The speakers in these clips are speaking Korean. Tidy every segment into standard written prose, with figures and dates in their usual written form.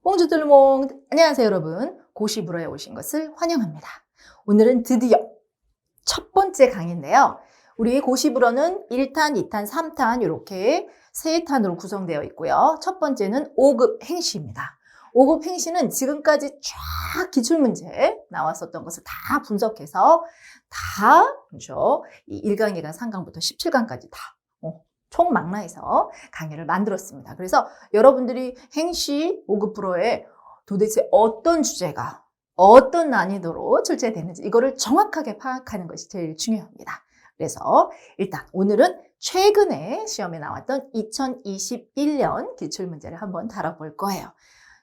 봉주 뚜루몽 안녕하세요 여러분. 고시불어에 오신 것을 환영합니다. 오늘은 드디어 첫 번째 강의인데요. 우리 고시불어는 1탄, 2탄, 3탄 이렇게 세 탄으로 구성되어 있고요. 첫 번째는 5급 행시입니다. 5급 행시는 지금까지 쫙 기출문제 나왔었던 것을 다 분석해서 다 그렇죠. 이 1강, 2강, 3강부터 17강까지 다 총망라해서 강의를 만들었습니다. 그래서 여러분들이 행시 5급 불어에 도대체 어떤 주제가 어떤 난이도로 출제되는지 이거를 정확하게 파악하는 것이 제일 중요합니다. 그래서 일단 오늘은 최근에 시험에 나왔던 2021년 기출문제를 한번 다뤄볼 거예요.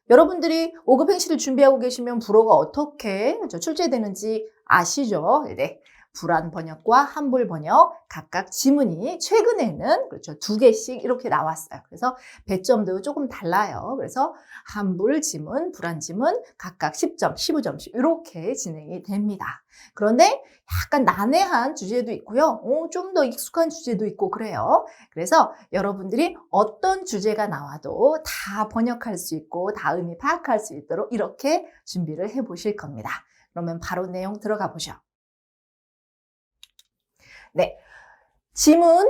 여러분들이 5급 행시를 준비하고 계시면 불어가 어떻게 출제되는지 아시죠? 네. 불안 번역과 한불 번역 각각 지문이 최근에는 그렇죠 2개씩 이렇게 나왔어요. 그래서 배점도 조금 달라요. 그래서 한불 지문, 불안 지문 각각 10점, 15점씩 이렇게 진행이 됩니다. 그런데 약간 난해한 주제도 있고요. 좀 더 익숙한 주제도 있고 그래요. 그래서 여러분들이 어떤 주제가 나와도 다 번역할 수 있고 다 의미 파악할 수 있도록 이렇게 준비를 해보실 겁니다. 그러면 바로 내용 들어가 보죠. 네, 지문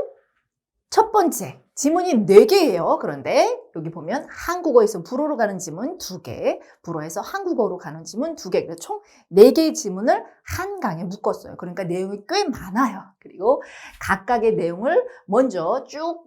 첫 번째, 지문이 4개예요. 그런데 여기 보면 한국어에서 불어로 가는 지문 2개, 불어에서 한국어로 가는 지문 2개, 그래서 총 4개의 지문을 한 강에 묶었어요. 그러니까 내용이 꽤 많아요. 그리고 각각의 내용을 먼저 쭉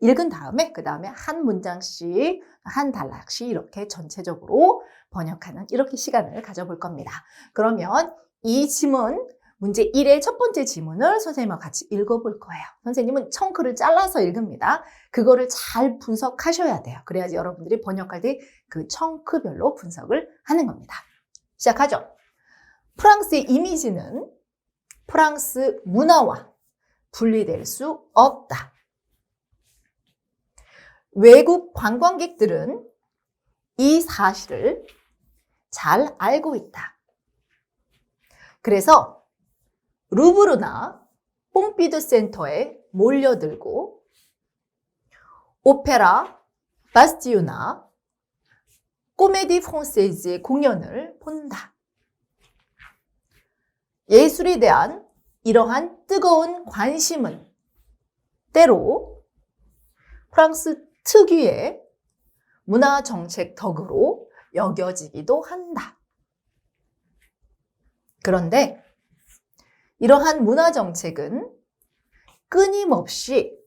읽은 다음에 그 다음에 한 문장씩, 한 단락씩 이렇게 전체적으로 번역하는 이렇게 시간을 가져볼 겁니다. 그러면 이 지문 문제 1의 첫 번째 지문을 선생님과 같이 읽어볼 거예요. 선생님은 청크를 잘라서 읽습니다. 그거를 잘 분석하셔야 돼요. 그래야지 여러분들이 번역할 때 그 청크별로 분석을 하는 겁니다. 시작하죠. 프랑스의 이미지는 프랑스 문화와 분리될 수 없다. 외국 관광객들은 이 사실을 잘 알고 있다. 그래서 루브르나 뽕피두 센터에 몰려들고 오페라 바스티유나 코메디 프랑세즈의 공연을 본다. 예술에 대한 이러한 뜨거운 관심은 때로 프랑스 특유의 문화정책 덕으로 여겨지기도 한다. 그런데 이러한 문화정책은 끊임없이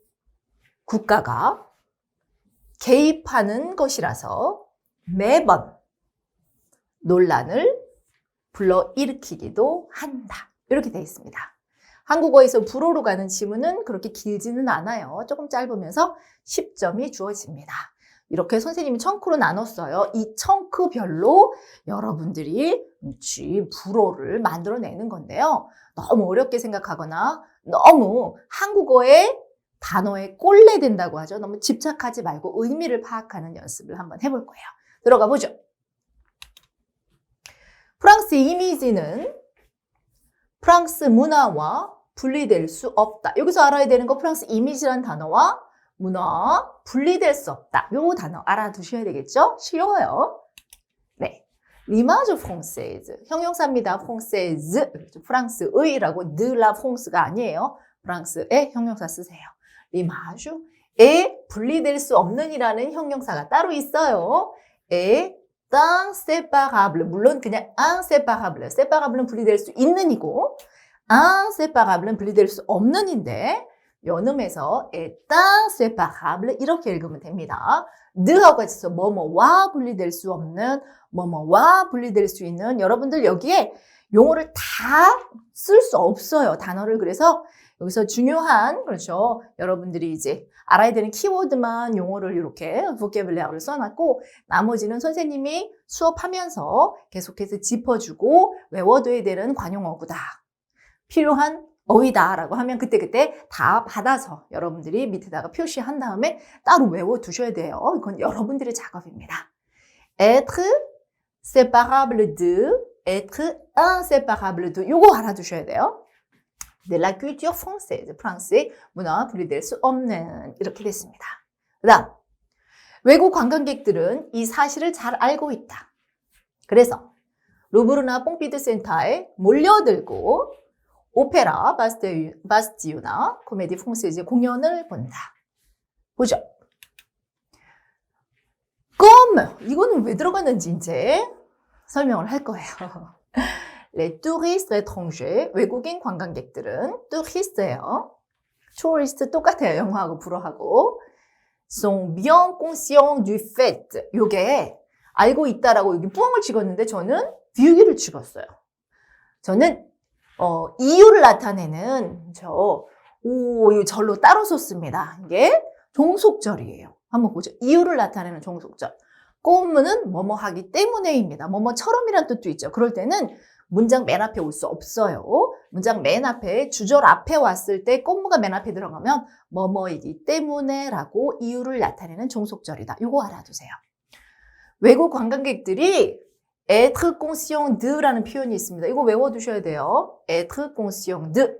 국가가 개입하는 것이라서 매번 논란을 불러일으키기도 한다. 이렇게 되어 있습니다. 한국어에서 불어로 가는 지문은 그렇게 길지는 않아요. 조금 짧으면서 10점이 주어집니다. 이렇게 선생님이 청크로 나눴어요. 이 청크별로 여러분들이 불어를 만들어내는 건데요. 너무 어렵게 생각하거나 너무 한국어의 단어에 꼴레된다고 하죠. 너무 집착하지 말고 의미를 파악하는 연습을 한번 해볼 거예요. 들어가 보죠. 프랑스의 이미지는 프랑스 문화와 분리될 수 없다. 여기서 알아야 되는 거 프랑스 이미지란 단어와 문화 분리될 수 없다. 요 단어 알아두셔야 되겠죠? 쉬워요. 네. 리마주 프랑세즈. 형용사입니다. 프랑세즈. 프랑스의라고 느라 프랑스가 아니에요. 프랑스의 형용사 쓰세요. 리마주. 에 분리될 수 없는이라는 형용사가 따로 있어요. 에 inséparable. 물론 그냥 inséparable. séparable는 분리될 수 있는이고 inséparable는 분리될 수 없는인데 연음에서 est inséparable 이렇게 읽으면 됩니다. 느하고 같이 써서 뭐뭐와 분리될 수 없는, 뭐뭐와 분리될 수 있는 여러분들 여기에 용어를 다 쓸 수 없어요. 단어를. 그래서 여기서 중요한 그렇죠. 여러분들이 이제 알아야 되는 키워드만 용어를 이렇게 보케블레어를 써놨고 나머지는 선생님이 수업하면서 계속해서 짚어주고 외워둬야 되는 관용어구다. 필요한 어휘다라고 하면 그때그때 다 받아서 여러분들이 밑에다가 표시한 다음에 따로 외워두셔야 돼요. 이건 여러분들의 작업입니다. être séparable de, être inséparable de 요거 알아두셔야 돼요. de la culture française, 프랑스의 문화와 분리될 수 없는 이렇게 됐습니다. 그 다음 외국 관광객들은 이 사실을 잘 알고 있다. 그래서 루브르나 뽕피드 센터에 몰려들고 오페라 바스티유나 코메디 프랑세즈 공연을 본다. 보죠. 이거는 왜 들어갔는지 이제 설명을 할 거예요. Les touristes étrangers, 외국인 관광객들은 tourist예요. tourist 똑같아요. 영어하고 불어하고. sont bien conscients du fait. 요게 알고 있다라고 여기 뿌엉을 찍었는데 저는 비유기를 찍었어요. 저는 이유를 나타내는 이거 절로 따로 썼습니다. 이게 종속절이에요. 한번 보죠. 이유를 나타내는 종속절. 꼬무는 뭐뭐 하기 때문에입니다. 뭐뭐처럼이란 뜻도 있죠. 그럴 때는 문장 맨 앞에 올 수 없어요. 문장 맨 앞에, 주절 앞에 왔을 때 꼬무가 맨 앞에 들어가면 뭐뭐이기 때문에라고 이유를 나타내는 종속절이다. 이거 알아두세요. 외국 관광객들이 être conscient de라는 표현이 있습니다. 이거 외워두셔야 돼요. être conscient de.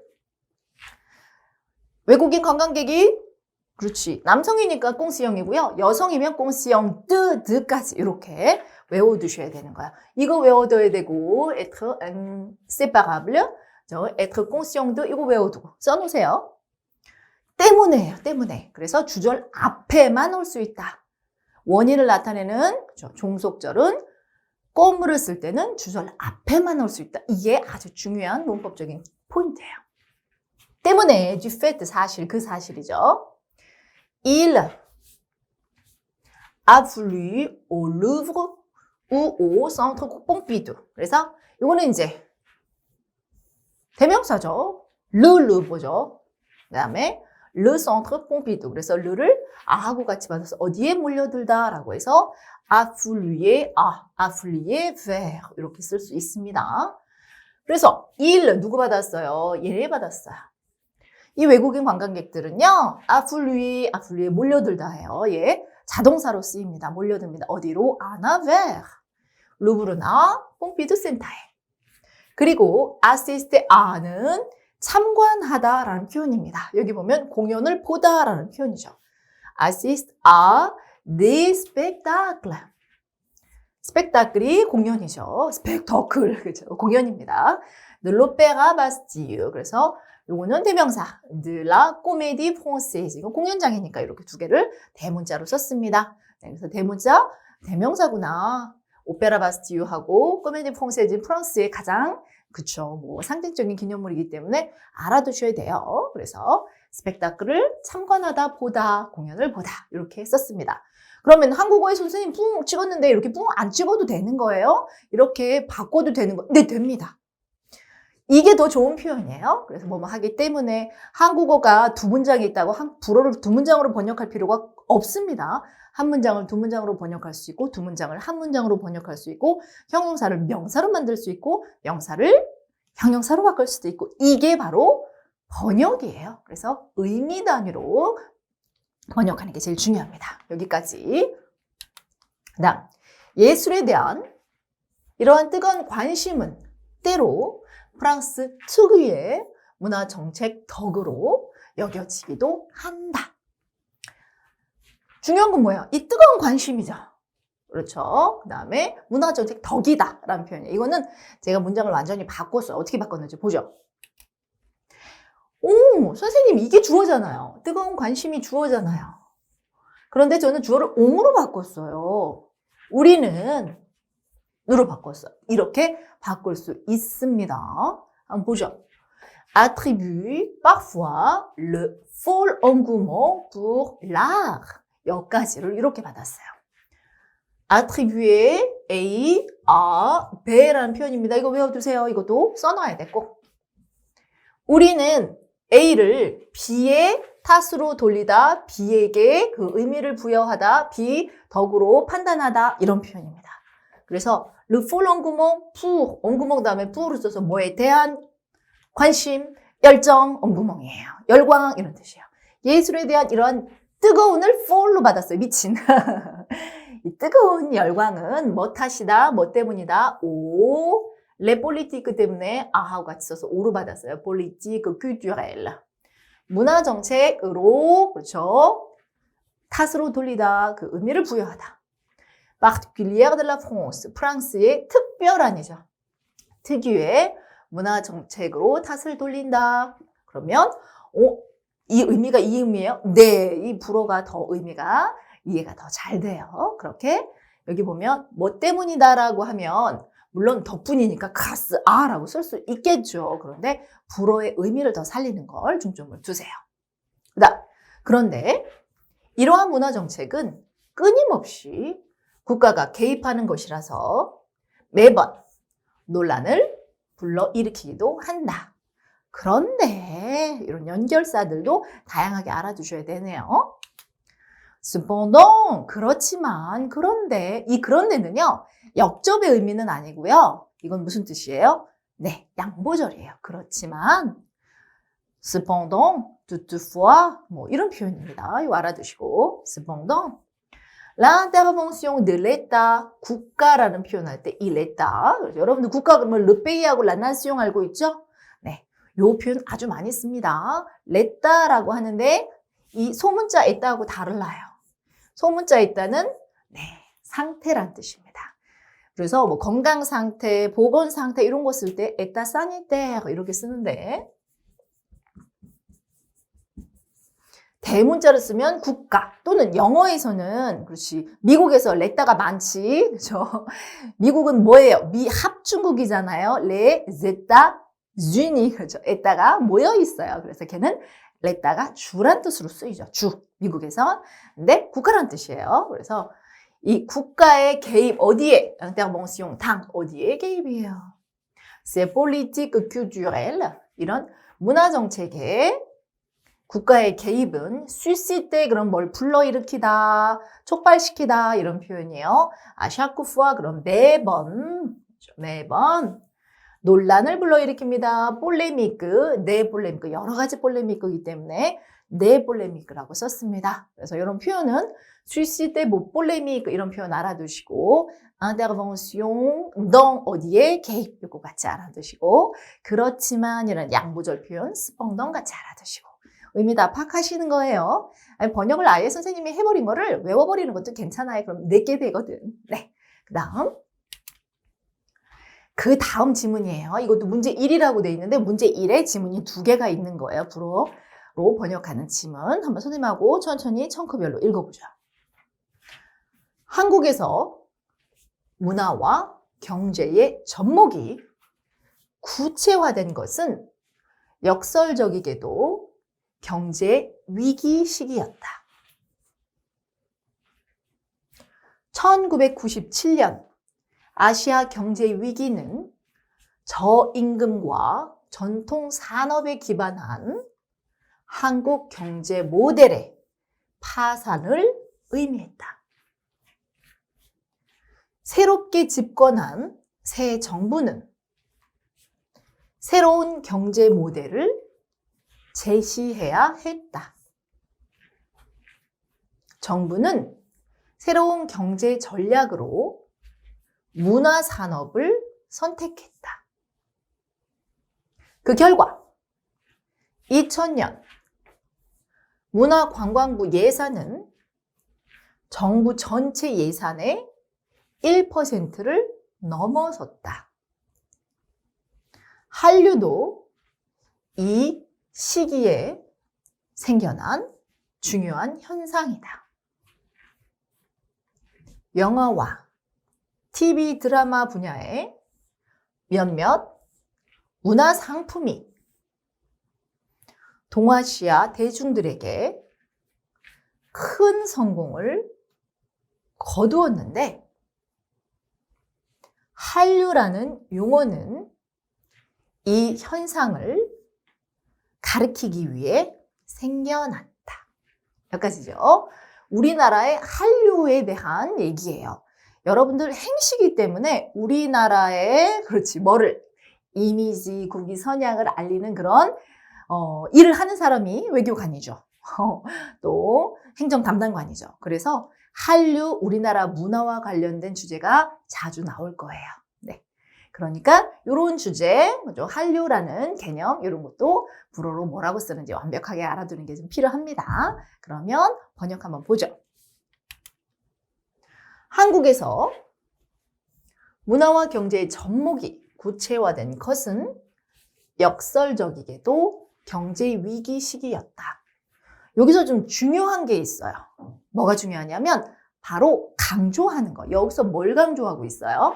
외국인 관광객이 그렇지. 남성이니까 conscient이고요. 여성이면 conscient de까지 이렇게 외워두셔야 되는 거야. 이거 외워둬야 되고 être inséparable, être conscient de 이거 외워두고 써놓으세요. 때문에예요. 때문에. 그래서 주절 앞에만 올 수 있다. 원인을 나타내는 종속절은 꼬무를 쓸 때는 주절 앞에만 올 수 있다. 이게 아주 중요한 문법적인 포인트예요. 때문에 du fait 사실, 그 사실이죠. Il a voulu au Louvre ou au Centre Pompidou. 그래서 이거는 이제 대명사죠. le Louvre죠. 그 다음에 le Centre Pompidou. 그래서 le를 아하고 같이 받아서 어디에 몰려들다라고 해서 affluer vers 이렇게 쓸 수 있습니다. 그래서 il 누구 받았어요? 얘네 받았어요. 이 외국인 관광객들은요, affluer 몰려들다 해요. 예, 자동사로 쓰입니다. 몰려듭니다. 어디로? vers 루브르나 뽕피두 센터에. 그리고 assist a는 참관하다라는 표현입니다. 여기 보면 공연을 보다라는 표현이죠. assist à des spectacles. 스펙타클이 공연이죠. 스펙터클, 그죠? 공연입니다. de l'Opéra Bastille. 그래서 요거는 대명사. de la Comédie Française. 이건 공연장이니까 이렇게 두 개를 대문자로 썼습니다. 네, 그래서 대문자, 대명사구나. 오페라 바스티유하고 코메디 프랑세즈, 프랑스의 가장 상징적인 기념물이기 때문에 알아두셔야 돼요. 그래서 스펙타클을 참관하다, 보다, 공연을 보다 이렇게 썼습니다. 그러면 한국어에 선생님 뿡 찍었는데 이렇게 뿡 안 찍어도 되는 거예요? 이렇게 바꿔도 되는 거예요? 네, 됩니다. 이게 더 좋은 표현이에요. 그래서 뭐뭐 하기 때문에 한국어가 두 문장이 있다고 불어를 두 문장으로 번역할 필요가 없습니다. 한 문장을 두 문장으로 번역할 수 있고 두 문장을 한 문장으로 번역할 수 있고 형용사를 명사로 만들 수 있고 명사를 형용사로 바꿀 수도 있고 이게 바로 번역이에요. 그래서 의미 단위로 번역하는 게 제일 중요합니다. 여기까지. 그다음 예술에 대한 이러한 뜨거운 관심은 때로 프랑스 특유의 문화정책 덕으로 여겨지기도 한다. 중요한 건 뭐예요? 이 뜨거운 관심이죠. 그렇죠. 그 다음에 문화정책 덕이다 라는 표현이에요. 이거는 제가 문장을 완전히 바꿨어요. 어떻게 바꿨는지 보죠. 오, 선생님 이게 주어잖아요. 뜨거운 관심이 주어잖아요. 그런데 저는 주어를 옹으로 바꿨어요. 우리는 으로 바꿨어요. 이렇게 바꿀 수 있습니다. 한번 보죠. Attribue parfois le fol engouement pour l'art. 여기까지를 이렇게 받았어요. attribuer A, A, B라는 표현입니다. 이거 외워두세요. 이것도 써놔야 돼, 꼭. 우리는 A를 B의 탓으로 돌리다, B에게 그 의미를 부여하다, B 덕으로 판단하다 이런 표현입니다. 그래서 le fol engouement pour, engouement 다음에 pour을 써서 뭐에 대한 관심, 열정, engouement이에요. 열광 이런 뜻이에요. 예술에 대한 이런 뜨거운을 fol로 받았어요. 미친. 이 뜨거운 열광은 뭐 탓이다, 뭐 때문이다, 오, les politiques 때문에 아하고 같이 써서 오로 받았어요. politique culturelle. 문화정책으로, 그렇죠. 탓으로 돌리다, 그 의미를 부여하다. particulière de la France, 프랑스의 특별한이죠. 특유의 문화 정책으로 탓을 돌린다. 그러면 이 의미가 이 의미예요? 네, 이 불어가 더 의미가 이해가 더 잘 돼요. 그렇게 여기 보면 뭐 때문이다라고 하면 물론 덕분이니까 가스 아라고 쓸 수 있겠죠. 그런데 불어의 의미를 더 살리는 걸 중점을 두세요. 그런데 이러한 문화 정책은 끊임없이 국가가 개입하는 것이라서 매번 논란을 불러일으키기도 한다. 그런데 이런 연결사들도 다양하게 알아두셔야 되네요. cependant, 그렇지만, 그런데, 이 그런데는요, 역접의 의미는 아니고요. 이건 무슨 뜻이에요? 네, 양보절이에요. 그렇지만, cependant, toutefois, 뭐 이런 표현입니다. 이거 알아두시고, cependant, l'intervention de l'État, 국가라는 표현할 때 이 l'État, 여러분들 국가 그러면 le pays하고 la nation 알고 있죠? 네, 요 표현 아주 많이 씁니다. l'État라고 하는데 이 소문자 에따하고 달라요. 소문자 에따는 네, 상태란 뜻입니다. 그래서 뭐 건강 상태, 보건 상태 이런 거 쓸 때 에따 사니테르 이렇게 쓰는데 대문자를 쓰면 국가 또는 영어에서는 그렇지 미국에서 레따가 많지 그렇죠? 미국은 뭐예요? 미합중국이잖아요. les États-Unis 그렇죠? 에따가 모여 있어요. 그래서 걔는 레따가 주란 뜻으로 쓰이죠. 주 미국에서 근데 국가란 뜻이에요. 그래서 이 국가의 개입 어디에 intervention 당 어디에 개입이에요? c'est politique culturelle 이런 문화 정책에 국가의 개입은 susciter 그럼 뭘 불러일으키다, 촉발시키다 이런 표현이에요. chaque fois 그럼 매번 논란을 불러일으킵니다. 폴레미크, 네 폴레미크 여러 가지 폴레미크이기 때문에 네 폴레미크라고 썼습니다. 그래서 이런 표현은 susciter 뭐 폴레미크 이런 표현 알아두시고 intervention dans 어디에 개입 이거 같이 알아두시고 그렇지만 이런 양보절 표현 cependant 같이 알아두시고 의미 다 파악하시는 거예요. 아니, 번역을 아예 선생님이 해버린 거를 외워버리는 것도 괜찮아요. 그럼 내게 되거든. 네. 그 다음 지문이에요. 이것도 문제 1이라고 돼 있는데 문제 1에 지문이 2개가 있는 거예요. 불어로 번역하는 지문. 한번 선생님하고 천천히 청크별로 읽어보죠. 한국에서 문화와 경제의 접목이 구체화된 것은 역설적이게도 경제 위기 시기였다. 1997년 아시아 경제 위기는 저임금과 전통 산업에 기반한 한국 경제 모델의 파산을 의미했다. 새롭게 집권한 새 정부는 새로운 경제 모델을 제시해야 했다. 정부는 새로운 경제 전략으로 문화 산업을 선택했다. 그 결과 2000년 문화관광부 예산은 정부 전체 예산의 1%를 넘어섰다. 한류도 이 시기에 생겨난 중요한 현상이다. 영화와 TV 드라마 분야의 몇몇 문화 상품이 동아시아 대중들에게 큰 성공을 거두었는데 한류라는 용어는 이 현상을 가리키기 위해 생겨났다. 여기까지죠. 우리나라의 한류에 대한 얘기예요. 여러분들 행시기 때문에 우리나라의 뭐를 이미지, 국위, 선양을 알리는 그런 일을 하는 사람이 외교관이죠. 또 행정 담당관이죠. 그래서 한류, 우리나라 문화와 관련된 주제가 자주 나올 거예요. 네. 그러니까 이런 주제, 한류라는 개념 이런 것도 불어로 뭐라고 쓰는지 완벽하게 알아두는 게 좀 필요합니다. 그러면 번역 한번 보죠. 한국에서 문화와 경제의 접목이 구체화된 것은 역설적이게도 경제 위기 시기였다. 여기서 좀 중요한 게 있어요. 뭐가 중요하냐면 바로 강조하는 거. 여기서 뭘 강조하고 있어요?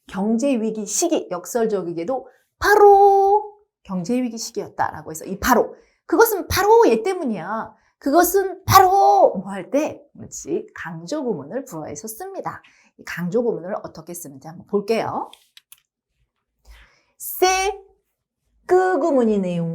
경제 위기 시기, 역설적이게도 바로 경제 위기 시기였다라고 해서 이 바로, 그것은 바로 얘 때문이야. 그것은 바로 뭐 할 때, 그렇지, 강조 구문을 불어해서 씁니다. 이 강조 구문을 어떻게 쓰는지 한번 볼게요. 그 구문이네요.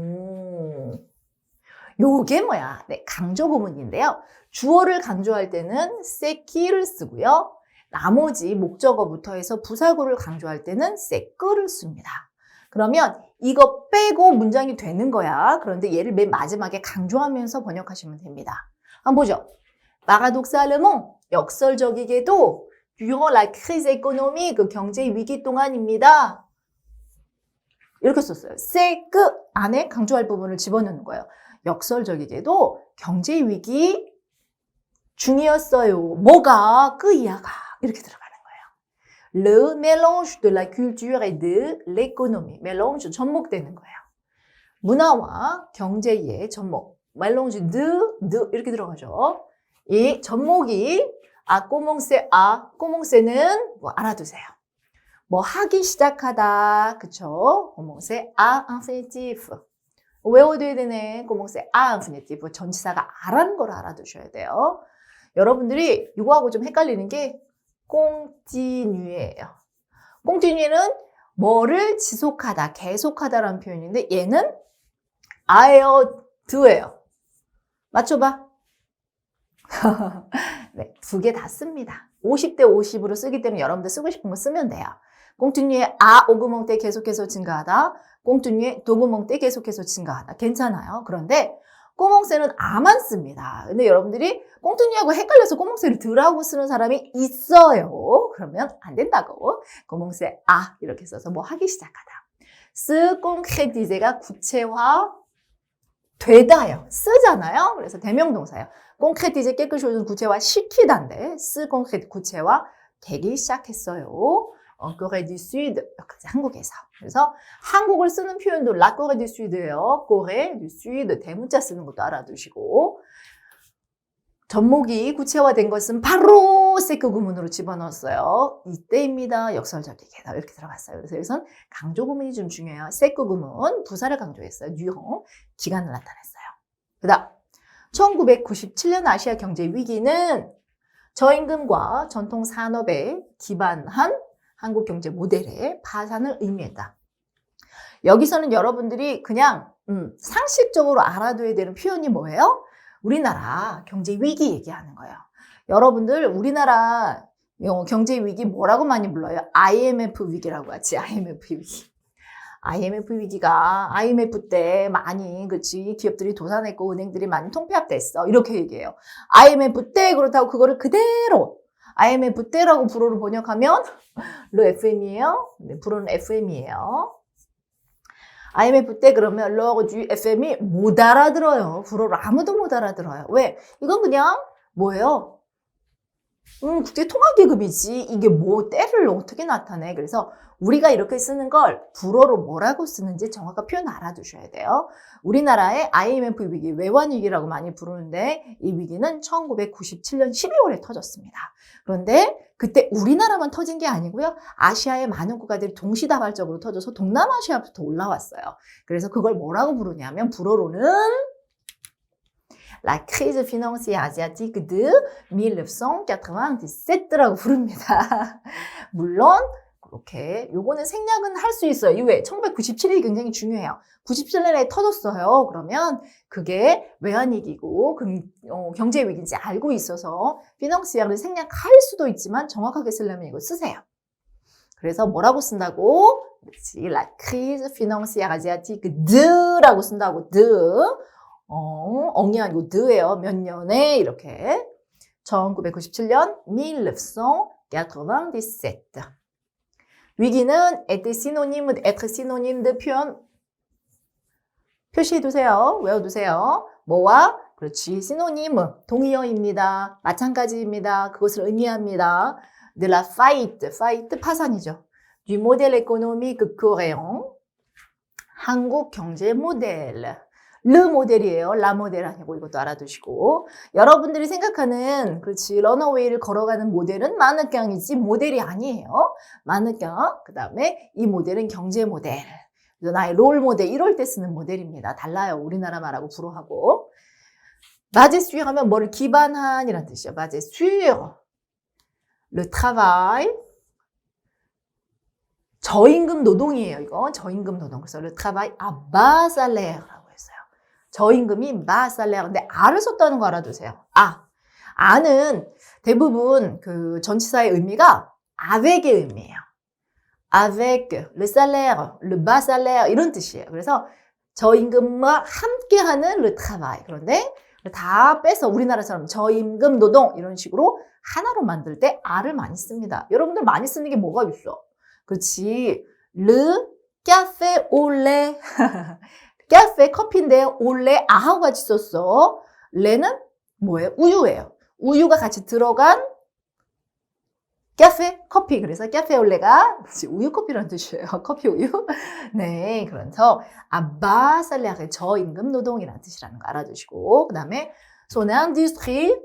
요게 뭐야? 네, 강조 구문인데요. 주어를 강조할 때는 새끼를 쓰고요. 나머지 목적어부터 해서 부사구를 강조할 때는 새끄를 씁니다. 그러면 이거 빼고 문장이 되는 거야. 그런데 얘를 맨 마지막에 강조하면서 번역하시면 됩니다. 한번 보죠. paradoxalement, 역설적이게도 durant la crise économique, 그 경제 위기 동안입니다. 이렇게 썼어요. c'est que 안에 강조할 부분을 집어넣는 거예요. 역설적이게도 경제 위기 중이었어요. 뭐가? 그 이하가 이렇게 들어가는 거예요. Le mélange de la culture et de l'économie. mélange 접목되는 거예요. 문화와 경제의 접목. mélange de 이렇게 들어가죠. 이 접목이 commence는 뭐 알아두세요. 뭐 하기 시작하다, 그쵸? commencer à infinitif. 외워둬야 되네. commencer à infinitif. 전치사가 아라는 걸 알아두셔야 돼요. 여러분들이 이거하고 좀 헷갈리는 게 continue예요. continue는 뭐를 지속하다, 계속하다라는 표현인데 얘는 아예요, 드예요. 맞춰봐. 네, 두 개 다 씁니다. 50대 50으로 쓰기 때문에 여러분들 쓰고 싶은 거 쓰면 돼요. continuer à augmenter 계속해서 증가하다, continuer d'augmenter 계속해서 증가하다. 괜찮아요. 그런데 commencer는 아만 씁니다. 근데 여러분들이 continue하고 헷갈려서 commencer를 드라고 쓰는 사람이 있어요. 그러면 안 된다고. commencer à 이렇게 써서 뭐 하기 시작하다. se concrétiser가 구체화 되다요. 쓰잖아요. 그래서 대명동사예요. concrétiser quelque chose 구체화 시키다인데 se concrète 구체화 되기 시작했어요. Corée du Sud, 여기까지 한국에서. 그래서 한국을 쓰는 표현도 La Corée du Sud예요. Corée du Sud 대문자 쓰는 것도 알아두시고 접목이 구체화된 것은 바로 세크 구문으로 집어넣었어요. 이때입니다. 역설적이게 이렇게 들어갔어요. 그래서 여기선 강조 구문이 좀 중요해요. 세크 구문 부사를 강조했어요. durant 기간을 나타냈어요. 그다음 1997년 아시아 경제 위기는 저임금과 전통 산업에 기반한 한국 경제 모델의 파산을 의미했다. 여기서는 여러분들이 그냥 상식적으로 알아둬야 되는 표현이 뭐예요? 우리나라 경제 위기 얘기하는 거예요. 여러분들 우리나라 경제 위기 뭐라고 많이 불러요? IMF 위기라고 하지. IMF 위기. IMF 위기가 IMF 때 많이 그치 기업들이 도산했고 은행들이 많이 통폐합됐어. 이렇게 얘기해요. IMF 때 그렇다고 그거를 그대로 IMF 때라고 불어로 번역하면 르 FM이에요. 네, 불어는 FM이에요. IMF 때 그러면 르 주 FM이 못 알아들어요. 불어로 아무도 못 알아들어요. 왜? 이건 그냥 뭐예요? 국제통화기금이지. 이게 뭐 때를 어떻게 나타내? 그래서 우리가 이렇게 쓰는 걸 불어로 뭐라고 쓰는지 정확한 표현 알아두셔야 돼요. 우리나라의 IMF 위기, 외환위기라고 많이 부르는데 이 위기는 1997년 12월에 터졌습니다. 그런데 그때 우리나라만 터진 게 아니고요. 아시아의 많은 국가들이 동시다발적으로 터져서 동남아시아부터 올라왔어요. 그래서 그걸 뭐라고 부르냐면 불어로는 La crise financière asiatique de 1997라고 부릅니다. 물론 그렇게 요거는 생략은 할 수 있어요. 이외에 1997이 굉장히 중요해요. 97년에 터졌어요. 그러면 그게 외환위기고 경제 위기인지 알고 있어서 피낭시아를 생략할 수도 있지만 정확하게 쓰려면 이거 쓰세요. 그래서 뭐라고 쓴다고? 그렇지. La crise financière asiatique de라고 쓴다고. de. 엉이 아니고 de예요. 몇 년에 이렇게 1997년 1997 위기는 être synonyme, être synonyme de 표현 표시해두세요. 외워두세요. 뭐와 그렇지. 시노님, 동의어입니다. 마찬가지입니다. 그것을 의미합니다. de la faillite, faillite 파산이죠. du modèle économique coréen, 한국 경제 모델. 르 모델이에요. 라 모델 아니고 이것도 알아두시고. 여러분들이 생각하는 그렇지 런어웨이를 걸어가는 모델은 마느깡이지 모델이 아니에요. 마느깡. 그 다음에 이 모델은 경제 모델. 나의 롤 모델 이럴 때 쓰는 모델입니다. 달라요. 우리나라 말하고 불어하고. basé sur 하면 뭐를 기반한 이란 뜻이죠. basé sur le travail. 저임금 노동이에요. 이거 저임금 노동. 그래서 le travail à bas salaire. 저임금이 bas salaire. 근데 아를 썼다는 거 알아두세요. 아는 대부분 그 전치사의 의미가 avec의 의미예요. avec le salaire, le bas salaire 이런 뜻이에요. 그래서 저임금과 함께하는 le travail. 그런데 다 빼서 우리나라처럼 저임금 노동 이런 식으로 하나로 만들 때 아를 많이 씁니다. 여러분들 많이 쓰는 게 뭐가 있어? 그렇지. le café au lait. 카페 커피인데요. 올레 아하고 같이 썼어. 레는 뭐예요? 우유예요. 우유가 같이 들어간 카페 커피. 그래서 카페 올레가 우유 커피라는 뜻이에요. 커피 우유. 네, 그래서 아바살레아의 저임금 노동이라는 뜻이라는 거 알아두시고 그다음에 son industrie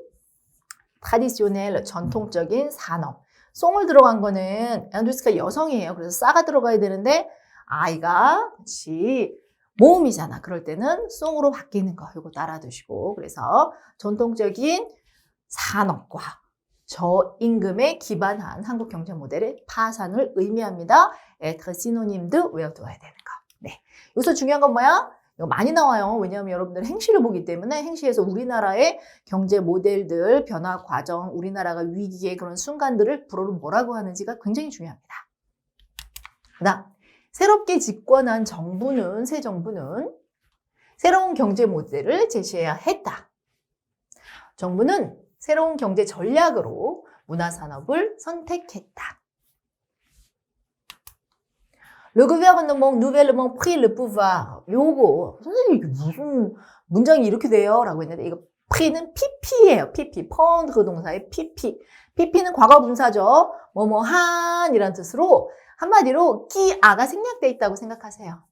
traditionnelle 전통적인 산업. 송을 들어간 거는 인두스트리가 여성이에요. 그래서 싸가 들어가야 되는데 아이가 같이 모음이잖아. 그럴 때는 송으로 바뀌는 거 이것도 알아두시고 그래서 전통적인 산업과 저임금에 기반한 한국 경제 모델의 파산을 의미합니다. être synonyme도 외워둬야 되는 거. 네. 여기서 중요한 건 뭐야? 이거 많이 나와요. 왜냐하면 여러분들 행시를 보기 때문에 행시에서 우리나라의 경제 모델들, 변화 과정, 우리나라가 위기의 그런 순간들을 불어로 뭐라고 하는지가 굉장히 중요합니다. 그다음 새롭게 집권한 정부는, 새 정부는 새로운 경제 모델을 제시해야 했다. 정부는 새로운 경제 전략으로 문화산업을 선택했다. Le gouvernement nouvellement pris le pouvoir. 요거, 선생님, 이게 무슨 문장이 이렇게 돼요? 라고 했는데, 이거 pris는 pp예요. pp. prendre 동사의 pp. pp는 과거 분사죠. 뭐뭐한 이란 뜻으로 한마디로 끼아가 생략되어 있다고 생각하세요.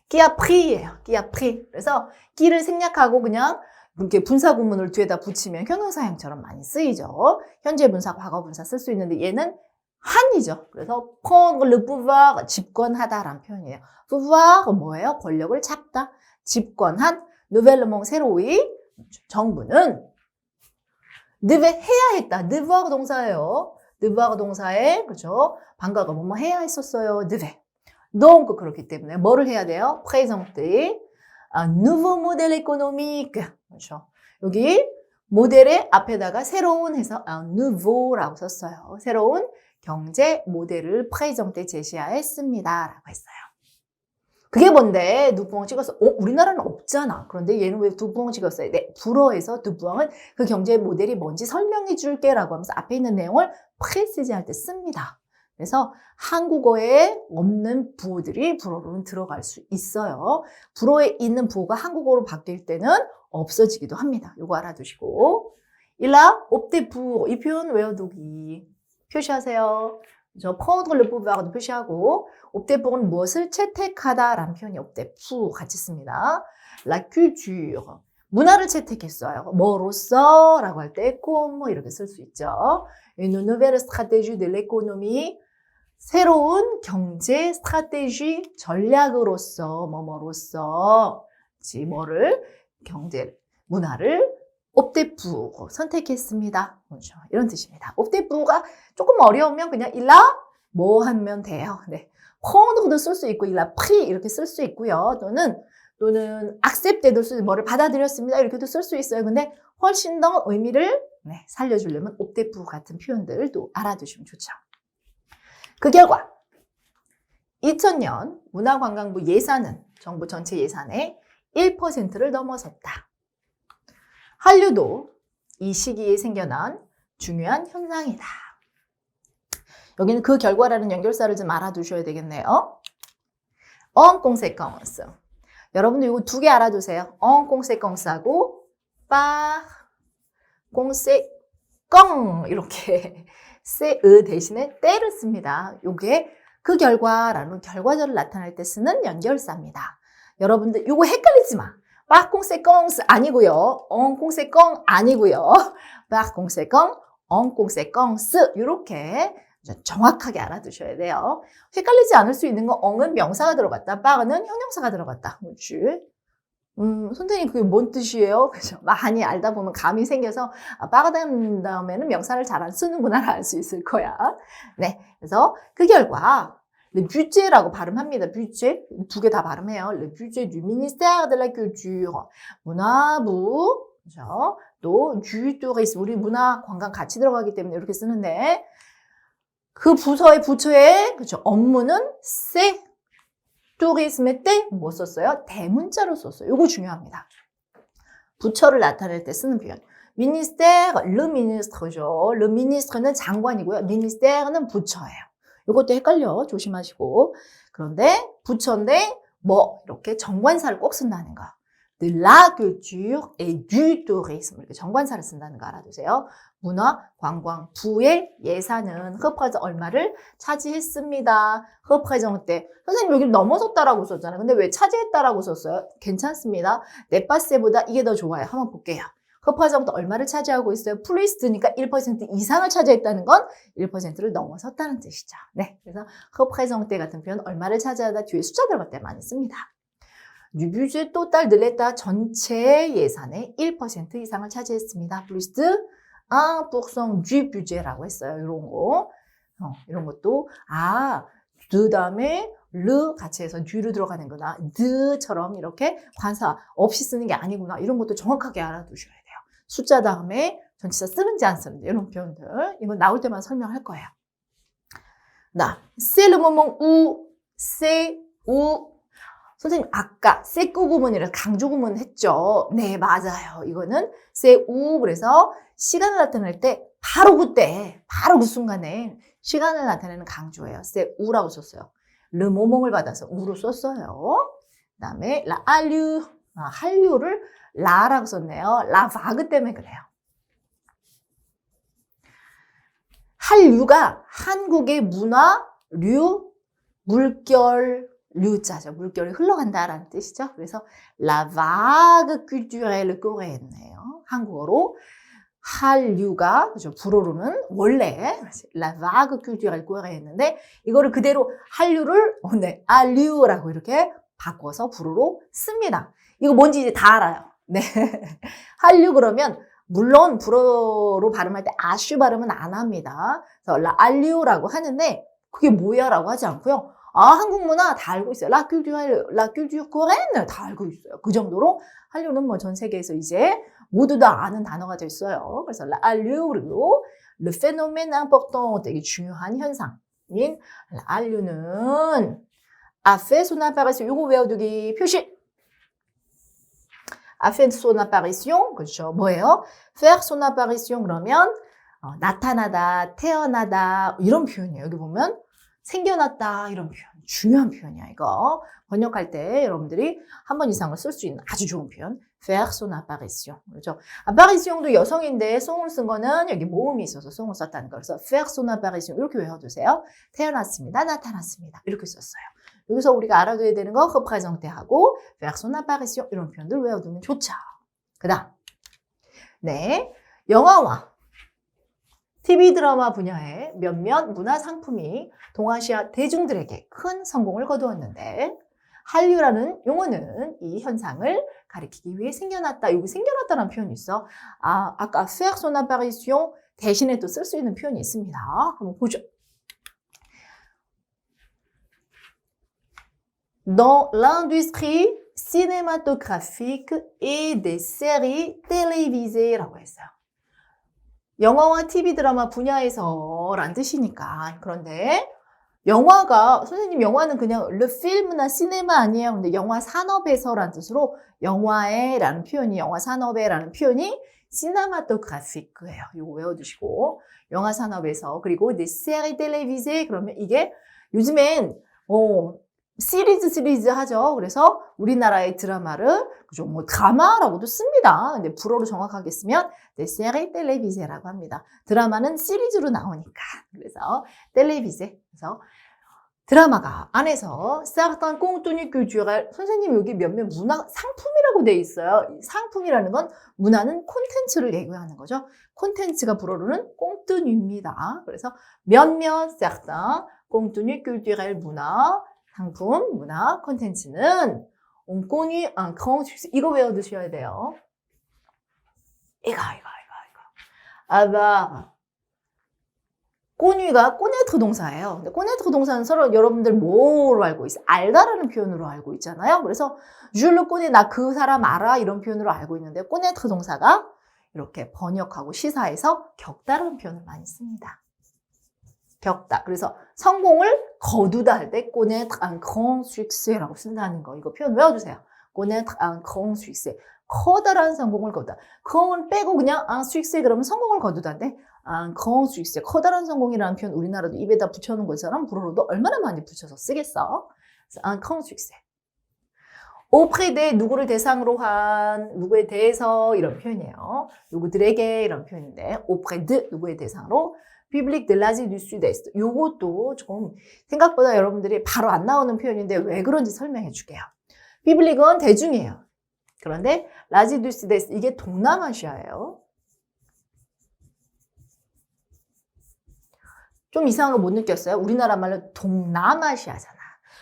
끼아 프리예요. 끼아 프리. 그래서 끼를 생략하고 그냥 이렇게 분사 구문을 뒤에다 붙이면 형용사형처럼 많이 쓰이죠. 현재 분사, 과거 분사 쓸 수 있는데 얘는 한이죠. 그래서 prendre le pouvoir, 집권하다라는 표현이에요. pouvoir 뭐예요? 권력을 잡다. 집권한 nouvellement 새로이 정부는 devait 해야 했다. devoir 동사예요. devoir 동사에 그렇죠. 방과가 뭐뭐 해야 했었어요. devait. donc 그렇기 때문에 뭐를 해야 돼요? présenter un nouveau modèle économique. 그렇죠. 여기 모델의 앞에다가 새로운 해서 un nouveau라고 썼어요. 새로운 경제 모델을 présenter 제시했습니다. 라고 했어요. 그게 뭔데? 두부엉 찍었어. 우리나라는 없잖아. 그런데 얘는 왜 두부엉 찍었어요? 네, 불어에서 두부엉은 그 경제 모델이 뭔지 설명해 줄게 라고 하면서 앞에 있는 내용을 프레시지 할 때 씁니다. 그래서 한국어에 없는 부호들이 불어로는 들어갈 수 있어요. 불어에 있는 부호가 한국어로 바뀔 때는 없어지기도 합니다. 이거 알아두시고. 일라, 옵대 부, 이 표현 외워두기. 표시하세요. 저 prendre le pouvoir도 표시하고 옵대 부는 무엇을 채택하다라는 표현이 옵대 부 같이 씁니다. la culture, 문화를 채택했어요. 뭐로써 라고 할 때 comme 이렇게 쓸 수 있죠. une nouvelle stratégie de l'économie, 새로운 경제 스트라테지 전략으로서 뭐뭐로서 뭐를 경제 문화를 옵대부 선택했습니다. 그렇죠. 이런 뜻입니다. 옵대부가 조금 어려우면 그냥 일라 뭐 하면 돼요. 네. prendre도 쓸 수 있고 일라 pris 이렇게 쓸 수 있고요. 또는 accept도 쓸 수 뭐를 받아들였습니다. 이렇게도 쓸 수 있어요. 근데 훨씬 더 의미를 살려주려면 옵대부 같은 표현들도 알아두시면 좋죠. 그 결과 2000년 문화관광부 예산은 정부 전체 예산의 1%를 넘어섰다. 한류도 이 시기에 생겨난 중요한 현상이다. 여기는 그 결과라는 연결사를 좀 알아두셔야 되겠네요. en conséquence. 여러분들 이거 두 개 알아두세요. en conséquence하고 par conséquent 이렇게 c'est 대신에 때를 씁니다. 요게 그 결과라는 결과절을 나타낼 때 쓰는 연결사입니다. 여러분들 요거 헷갈리지 마. par conséquence 아니고요. en conséquent 아니고요. par conséquent, en conséquence 이렇게 정확하게 알아두셔야 돼요. 헷갈리지 않을 수 있는 건 en은 명사가 들어갔다. par는 형용사가 들어갔다. 그렇지? 선생님 그게 뭔 뜻이에요? 그죠? 많이 알다 보면 감이 생겨서 빠가 된 다음에는 명사를 잘 안 쓰는구나를 알 수 있을 거야. 네, 그래서 그 결과 le budget라고 발음합니다. budget 두 개 다 발음해요. le budget du ministère de la culture 문화부 그죠? 또 du tourisme 우리 문화 관광 같이 들어가기 때문에 이렇게 쓰는데 그 부처의 그죠? 업무는 c'est tourisme 때 뭐 썼어요? 대문자로 썼어요. 이거 중요합니다. 부처를 나타낼 때 쓰는 표현. ministère, le ministre죠. le ministre는 장관이고요. ministère는 부처예요. 이것도 헷갈려. 조심하시고. 그런데 부처인데 뭐 이렇게 정관사를 꼭 쓴다는 거. de la culture et du tourisme 이렇게 정관사를 쓴다는 거 알아두세요. 문화, 관광, 부의 예산은 흡화정 얼마를 차지했습니다. 흡화정 때 선생님 여기 넘어섰다라고 썼잖아요. 근데 왜 차지했다라고 썼어요? 괜찮습니다. 네파세보다 이게 더 좋아요. 한번 볼게요. 흡화정도 얼마를 차지하고 있어요? 플리스트니까 1% 이상을 차지했다는 건 1%를 넘어섰다는 뜻이죠. 네, 그래서 흡화정 때 같은 표현 얼마를 차지하다 뒤에 숫자 들어갈 때 많이 씁니다. du budget total de l'État 전체 예산의 1% 이상을 차지했습니다. 플러스 1% du budget라고 했어요. 이런 거. 이런 것도 그 다음에 le 같이 해서 du를 들어가는 거나 the처럼 이렇게 관사 없이 쓰는 게 아니구나. 이런 것도 정확하게 알아두셔야 돼요. 숫자 다음에 전치사 쓰는지 안 쓰는지 이런 표현들. 이건 나올 때만 설명할 거예요. c'est le moment où, c'est où 선생님 아까 c'est que 구문이라 강조 구문 했죠. 네 맞아요. 이거는 c'est où 그래서 시간을 나타낼 때 바로 그때 바로 그 순간에 시간을 나타내는 강조예요. c'est ou라고 썼어요. le moment을 받아서 ou로 썼어요. 그 다음에 la 한류 한류를 라라고 썼네요. la vague 때문에 그래요. 한류가 한국의 문화, 류, 물결 류자죠. 물결이 흘러간다라는 뜻이죠. 그래서 la vague culturelle coréenne예요. 한국어로 한류가 그죠. 불어로는 원래 la vague culturelle coréenne인데 이거를 그대로 한류를 네, 한류라고 이렇게 바꿔서 불어로 씁니다. 이거 뭔지 이제 다 알아요. 네. 한류 그러면 물론 불어로 발음할 때 아슈 발음은 안 합니다. 그래서 la 한류라고 하는데 그게 뭐야라고 하지 않고요. 한국 문화 다 알고 있어요. la culture coréenne 다 알고 있어요. 그 정도로 한류는 뭐 전 세계에서 이제 모두 다 아는 단어가 됐어요. 그래서 la 한류 그리고 le phénomène important 되게 중요한 현상인 la 한류는 a fait son apparition 이거 외워두기 표시 a fait son apparition 그렇죠. 뭐예요? faire son apparition 그러면 나타나다, 태어나다 이런 표현이에요. 여기 보면 생겨났다 이런 표현 중요한 표현이야 이거 번역할 때 여러분들이 한 번 이상을 쓸 수 있는 아주 좋은 표현 faire son apparition 그렇죠 apparition도 여성인데 son을 쓴 거는 여기 모음이 있어서 son을 썼다는 거 그래서 faire son apparition 이렇게 외워두세요 태어났습니다 나타났습니다 이렇게 썼어요 여기서 우리가 알아둬야 되는 거 représenter faire son apparition 이런 표현들 외워두면 좋죠 그 다음 네 영화와 TV 드라마 분야의 몇몇 문화 상품이 동아시아 대중들에게 큰 성공을 거두었는데 한류라는 용어는 이 현상을 가리키기 위해 생겨났다. 여기 생겨났다는 표현이 있어. 아까 faire son apparition 대신에 또 쓸 수 있는 표현이 있습니다. 한번 보죠. Dans l'industrie cinématographique et des séries télévisées 라고 했어요. 영화와 TV 드라마 분야에서란 뜻이니까. 그런데 영화가 선생님 영화는 그냥 le film나 시네마 아니에요. 근데 영화 산업에서란 뜻으로 영화에라는 표현이 영화 산업에라는 표현이 cinématographique예요. 이거 외워두시고 영화 산업에서 그리고 des séries télévisées 그러면 이게 요즘엔 시리즈 하죠. 그래서 우리나라의 드라마를 그죠? 뭐 드라마라고도 씁니다. 근데 불어로 정확하게 쓰면 séries télévisées 라고 합니다. 드라마는 시리즈로 나오니까. 그래서 텔레비제. 그래서 드라마가 안에서 certains contenus culturels 선생님 여기 몇몇 문화 상품이라고 돼 있어요. 상품이라는 건 문화는 콘텐츠를 얘기하는 거죠. 콘텐츠가 불어로는 contenu입니다. 그래서 몇몇 certains contenus culturels 문화 상품, 문화, 콘텐츠는 ont connu un grand succès. 이거 외워두셔야 돼요. 이거. avoir connu가 connaître 동사예요. 근데 connaître 동사는 서로 여러분들 뭐로 알고 있어요? 알다라는 표현으로 알고 있잖아요. 그래서 je le connais, 나 그 사람 알아 이런 표현으로 알고 있는데 connaître 동사가 이렇게 번역하고 시사해서 겪다라는 표현을 많이 씁니다. 겪다. 그래서 성공을 거두다 할 때 connaître un grand succès라고 쓴다는 거. 이거 표현 외워주세요. connaître un grand succès. 커다란 성공을 거두다. 그건 빼고 그냥 un succès 그러면 성공을 거두다인데 un grand succès. 커다란 성공이라는 표현 우리나라도 입에다 붙여놓은 것처럼 불어로도 얼마나 많이 붙여서 쓰겠어. 그래서 un grand succès. auprès de 누구를 대상으로 한 누구에 대해서 이런 표현이에요. 누구들에게 이런 표현인데 auprès de 누구의 대상으로 public de l'Asie du Sud-Est. 요것도 조금 생각보다 여러분들이 바로 안 나오는 표현인데 왜 그런지 설명해 줄게요. public은 대중이에요. 그런데 l'Asie du Sud-Est 이게 동남아시아예요. 좀 이상한 거 못 느꼈어요? 우리나라 말로 동남아시아잖아.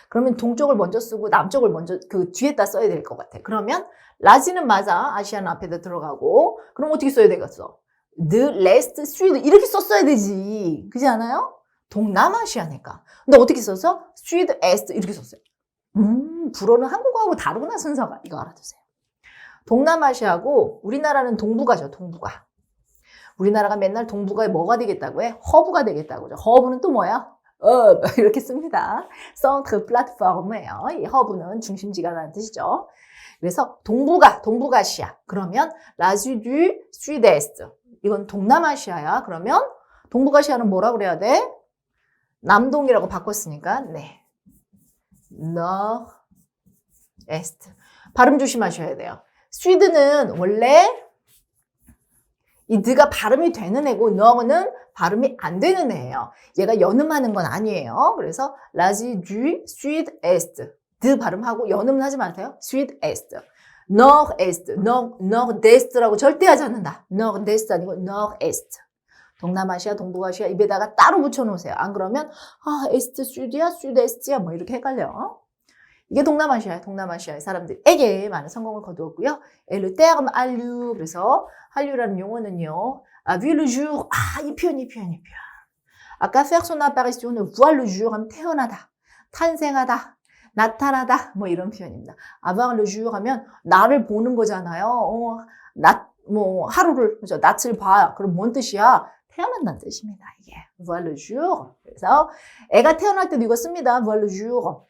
그러면 동쪽을 먼저 쓰고 남쪽을 먼저 그 뒤에다 써야 될 것 같아. 그러면 라지는 맞아. 아시아는 앞에다 들어가고. 그럼 어떻게 써야 되겠어? The Last Sud 이렇게 썼어야 되지. 그렇지 않아요? 동남아시아니까. 근데 어떻게 썼어? Sud Est 이렇게 썼어요. 불어는 한국어하고 다르구나 순서가. 이거 알아두세요. 동남아시아하고 우리나라는 동북아죠. 동북아. 우리나라가 맨날 동북아에 뭐가 되겠다고 해? 허브가 되겠다고 하죠. 허브는 또 뭐야? 이렇게 씁니다. Centre Plateforme예요. 이 허브는 중심지가라는 뜻이죠. 그래서 동북아시아. 그러면 l'Asie du Sud-Est. 이건 동남아시아야. 그러면 동북아시아는 뭐라 그래야 돼? 남동이라고 바꿨으니까 네. Nord, Est. 발음 조심하셔야 돼요. 스위드는 원래 이 드가 발음이 되는 애고 너는 발음이 안 되는 애예요. 얘가 연음하는 건 아니에요. 그래서 l'Asie du Sud-Est. 드 발음하고 연음은 하지 마세요. Sud-Est. Nord-Est. Nord-Est라고 절대 하지 않는다. Nord-Est 아니고 Nord-Est. 동남아시아, 동북아시아 입에다가 따로 붙여놓으세요. 안 그러면 에스트, 슈드야, 슈드에스트야 뭐 이렇게 헷갈려. 이게 동남아시아의 사람들에게 많은 성공을 거두었고요. Et le terme 한류, 그래서 한류라는 용어는요. a vu le jour, 이 표현. 아까 faire son apparition, voir le jour 하면 태어나다, 탄생하다, 나타나다 뭐 이런 표현입니다. avoir le jour 하면 나를 보는 거잖아요. 하루를, 그죠? 낯을 봐. 그럼 뭔 뜻이야? 태어난다는 뜻입니다. 이게 voir le jour. 그래서 애가 태어날 때도 이거 씁니다. voir le jour.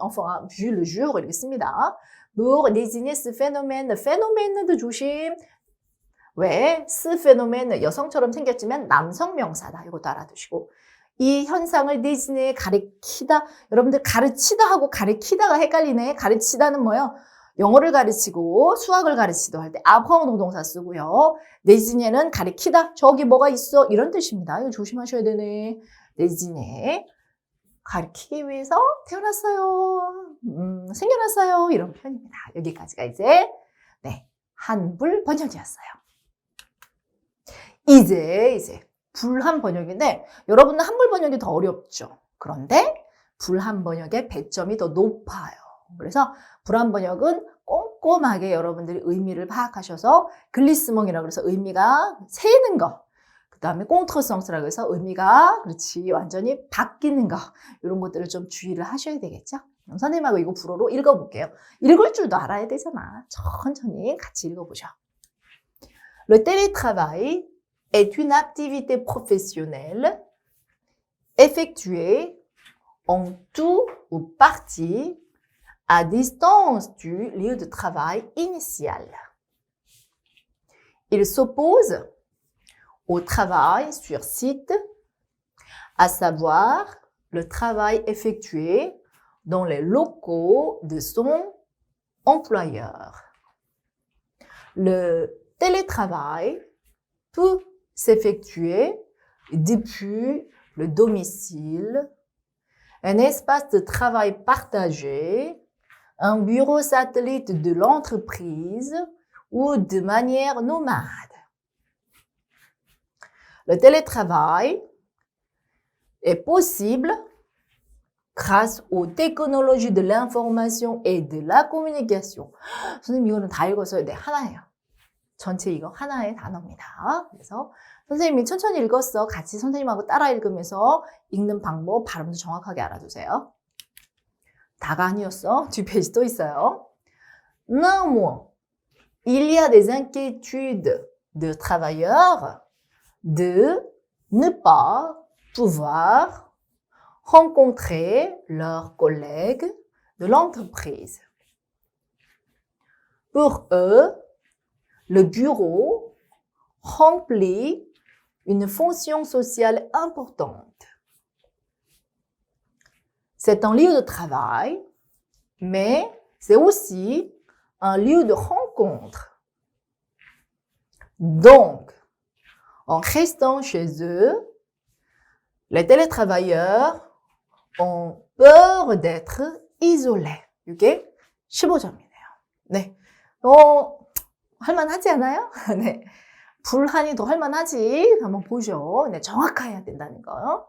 enfin, vu le jour 이렇게 씁니다. pour désigner ce phénomène. phénomène도 조심. 왜? ce phénomène 여성처럼 생겼지만 남성 명사다. 이것도 알아두시고. 이 현상을 désigner 가리키다. 여러분들 가르치다 하고 가리키다가 헷갈리네. 가르치다는 뭐예요? 영어를 가르치고 수학을 가르치도 할 때 apprendre 동사 쓰고요. désigner는 가리키다. 저기 뭐가 있어. 이런 뜻입니다. 이거 조심하셔야 되네. désigner. 가리키기 위해서 태어났어요. 생겨났어요. 이런 표현입니다. 여기까지가 이제 한불 번역이었어요. 이제 불한 번역인데 여러분은 한불 번역이 더 어렵죠. 그런데 불한 번역의 배점이 더 높아요. 그래서 불한 번역은 꼼꼼하게 여러분들이 의미를 파악하셔서 글리스몽이라고 해서 의미가 새는 거. 그 다음에 꽁트성스라고 해서 의미가 그렇지 완전히 바뀌는 거. 이런 것들을 좀 주의를 하셔야 되겠죠. 그럼 선생님하고 이거 불어로 읽어볼게요. 읽을 줄도 알아야 되잖아. 천천히 같이 읽어보죠. Le télétravail est une activité professionnelle effectuée en tout ou partie à distance du lieu de travail initial. Il s'oppose au travail sur site, à savoir le travail effectué dans les locaux de son employeur. Le télétravail peut s'effectuer depuis le domicile, un espace de travail partagé, un bureau satellite de l'entreprise ou de manière nomade. Le télétravail est possible grâce aux technologies de l'information et de la communication. 선생님 이거는 다 읽었어요. 네, 하나예요. 전체 이거 하나의 단어입니다. 그래서 선생님이 천천히 읽었어. 같이 선생님하고 따라 읽으면서 읽는 방법, 발음도 정확하게 알아두세요. 다가 아니었어. 뒷페이지 또 있어요. Néanmoins, il y a des inquiétudes de travailleurs de ne pas pouvoir rencontrer leurs collègues de l'entreprise. Pour eux, le bureau remplit une fonction sociale importante. C'est un lieu de travail, mais c'est aussi un lieu de rencontre. Donc, en restant chez eux, les télétravailleurs ont peur d'être isolés. 이게 15점이네요. 네. 할만하지 않아요? 네. 불한이 더 할만하지? 한번 보죠. 네, 정확해야 된다는 거.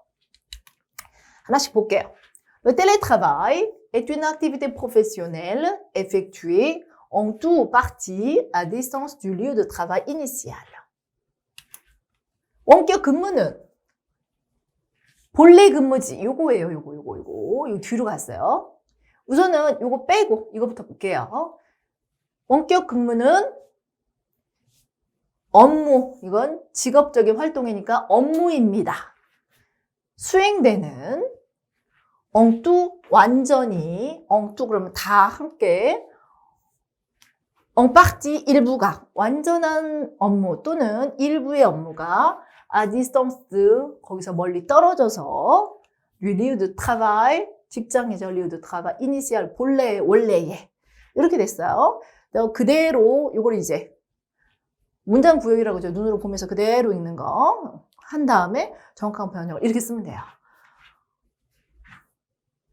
하나씩 볼게요. Le télétravail est une activité professionnelle effectuée en tout ou partie à distance du lieu de travail initial. 원격 근무는 본래 근무지. 요거예요. 요거 뒤로 갔어요. 우선은 요거 빼고 이거부터 볼게요. 원격 근무는 업무, 이건 직업적인 활동이니까 업무입니다. 수행되는 엉뚜 완전히, 엉뚜 그러면 다 함께, 엉partie 일부가 완전한 업무 또는 일부의 업무가 à distance 거기서 멀리 떨어져서 du lieu de travail, 직장이죠. lieu de travail, initial, 본래, 원래의 이렇게 됐어요. 그대로 요걸 이제 문장 부여이라고 하죠. 눈으로 보면서 그대로 읽는 거 한 다음에 정확한 번역을 이렇게 쓰면 돼요.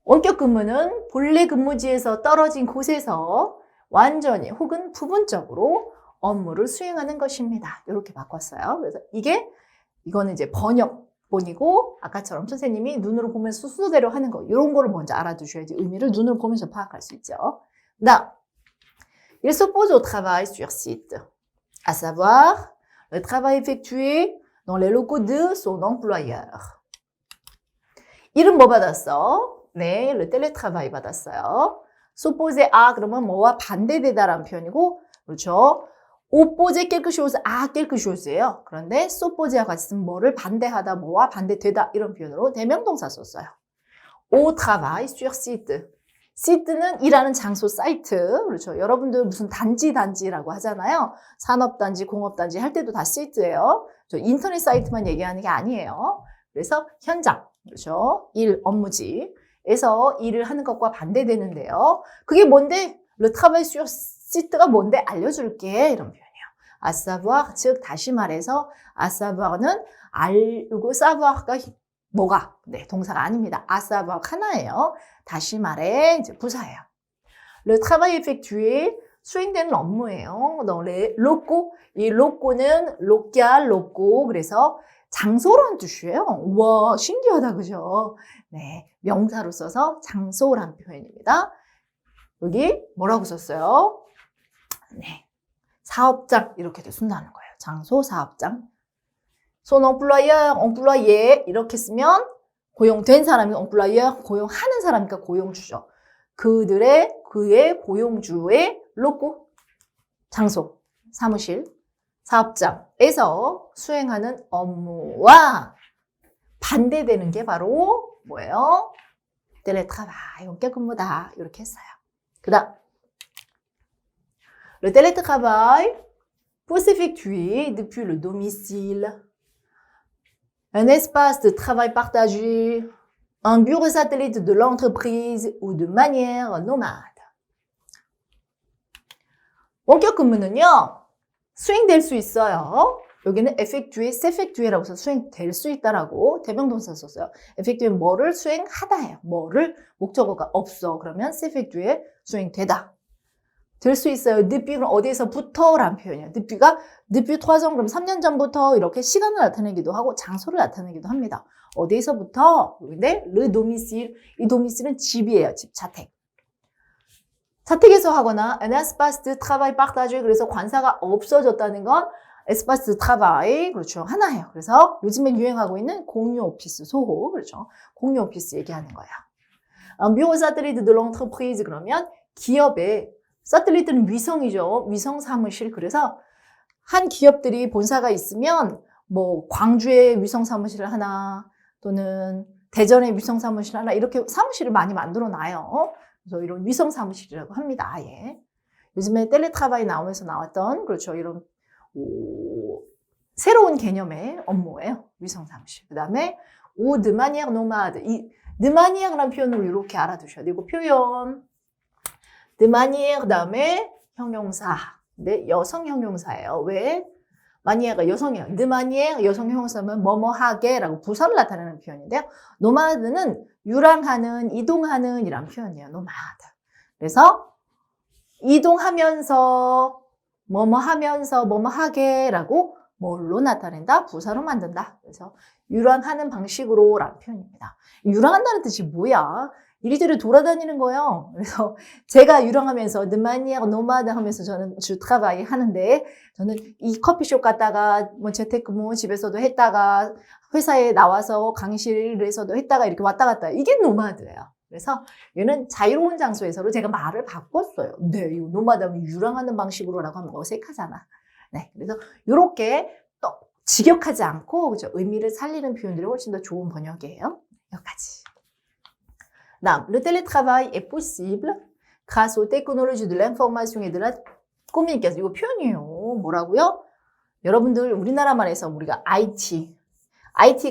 원격 근무는 본래 근무지에서 떨어진 곳에서 완전히 혹은 부분적으로 업무를 수행하는 것입니다. 이렇게 바꿨어요. 그래서 이거는 이제 번역본이고 아까처럼 선생님이 눈으로 보면서 순서대로 하는 거 이런 거를 먼저 알아두셔야지 의미를 눈으로 보면서 파악할 수 있죠. Il s'oppose au travail sur site, à savoir le travail effectué dans les locaux de son employeur. 이름 뭐 받았어? 네, le télétravail 받았어요. s'opposer à 그러면 뭐와 반대되다라는 표현이고, 그렇죠? opposer quelque chose à quelque chose예요. 그런데 s'opposer와 같이 쓰면 뭐를 반대하다, 뭐와 반대되다 이런 표현으로 대명동사 썼어요. au travail sur site. 시트는 일하는 장소, 사이트. 그렇죠. 여러분들 무슨 단지라고 하잖아요. 산업단지, 공업단지 할 때도 다 시트예요. 인터넷 사이트만 얘기하는 게 아니에요. 그래서 현장, 그렇죠. 일, 업무지에서 일을 하는 것과 반대되는데요. 그게 뭔데? Le travail sur site가 뭔데? 알려줄게. 이런 표현이에요. à savoir, 즉 다시 말해서 à savoir는 알고 savoir가 뭐가? 네, 동사가 아닙니다. à savoir 하나예요. 다시 말해, 이제 부사예요. Le travail effectué, 수행되는 업무예요. dans les locaux, 이 locau는 local, locaux, 그래서 장소라는 뜻이에요. 우와, 신기하다, 그죠? 네, 명사로 써서 장소라는 표현입니다. 여기 뭐라고 썼어요? 네, 사업장 이렇게도 쓴다는 거예요. 장소, 사업장. son employeur, employé 이렇게 쓰면 고용된 사람이 employeur, 고용하는 사람이니까 고용주죠. 그의 고용주의 로고, 장소, 사무실, 사업장에서 수행하는 업무와 반대되는 게 바로 뭐예요? télétravail, 원격 근무다. 이렇게 했어요. 그다음, le télétravail peut s'effectuer depuis le domicile. Un espace de travail partagé, un bureau satellite de l'entreprise ou de manière nomade. 원격 근무는요, 수행될 수 있어요. 여기는 effectuer, s'effectuer라고 해서 수행될 수 있다라고 대명동사 썼어요. effectuer 뭐를 수행하다예요. 뭐를 목적어가 없어. 그러면 s'effectuer 수행되다. 될 수 있어요. depuis 어디에서부터라는 표현이에요. depuis 3 ans 그럼 3년 전부터 이렇게 시간을 나타내기도 하고 장소를 나타내기도 합니다. 어디에서부터? 근데 le domicile, 이 도미실은 집이에요. 집, 자택. 자택에서 하거나 un espace de travail partagé 그래서 관사가 없어졌다는 건 espace de travail 그렇죠. 하나예요. 그래서 요즘에 유행하고 있는 공유 오피스 소호 그렇죠. 공유 오피스 얘기하는 거예요. un bureau satellite de l'entreprise 그러면 기업의 사텔리트는 위성이죠. 위성 사무실. 그래서 한 기업들이 본사가 있으면 뭐 광주에 위성 사무실을 하나 또는 대전에 위성 사무실 하나 이렇게 사무실을 많이 만들어 놔요. 그래서 이런 위성 사무실이라고 합니다. 아예. 요즘에 텔레트라바이 나오면서 나왔던 그렇죠. 이런 새로운 개념의 업무예요. 위성 사무실. 그다음에 ou de manière nomade. 이 de manière라는 표현을 이렇게 알아두셔야 되고 표현 de manière 다음에 형용사. 네, 여성 형용사예요. 왜? manière가 여성이에요. de manière 여성 형용사면 뭐뭐하게라고 부사를 나타내는 표현인데요. 노마드는 유랑하는, 이동하는 이란 표현이에요. 노마드. 그래서 이동하면서 뭐뭐하면서 뭐뭐하게라고 뭘로 나타낸다? 부사로 만든다. 그래서 유랑하는 방식으로 라는 표현입니다. 유랑한다는 뜻이 뭐야? 이리저리 돌아다니는 거예요. 그래서 제가 유랑하면서 de manière nomade 하면서 저는 je travaille 하는데 저는 이 커피숍 갔다가 뭐 재택근무 집에서도 했다가 회사에 나와서 강의실에서도 했다가 이렇게 왔다 갔다 이게 노마드예요. 그래서 얘는 자유로운 장소에서로 제가 말을 바꿨어요. 네, 이 노마드하면 유랑하는 방식으로라고 하면 어색하잖아. 네, 그래서 이렇게 또 직역하지 않고 그죠? 의미를 살리는 표현들이 훨씬 더 좋은 번역이에요. 여기까지. 다음, le télétravail est possible grâce aux technologies de l'information et de la communication. 이거 표현이에요. 뭐라고요? 여러분들 우리나라 말에서 우리가 IT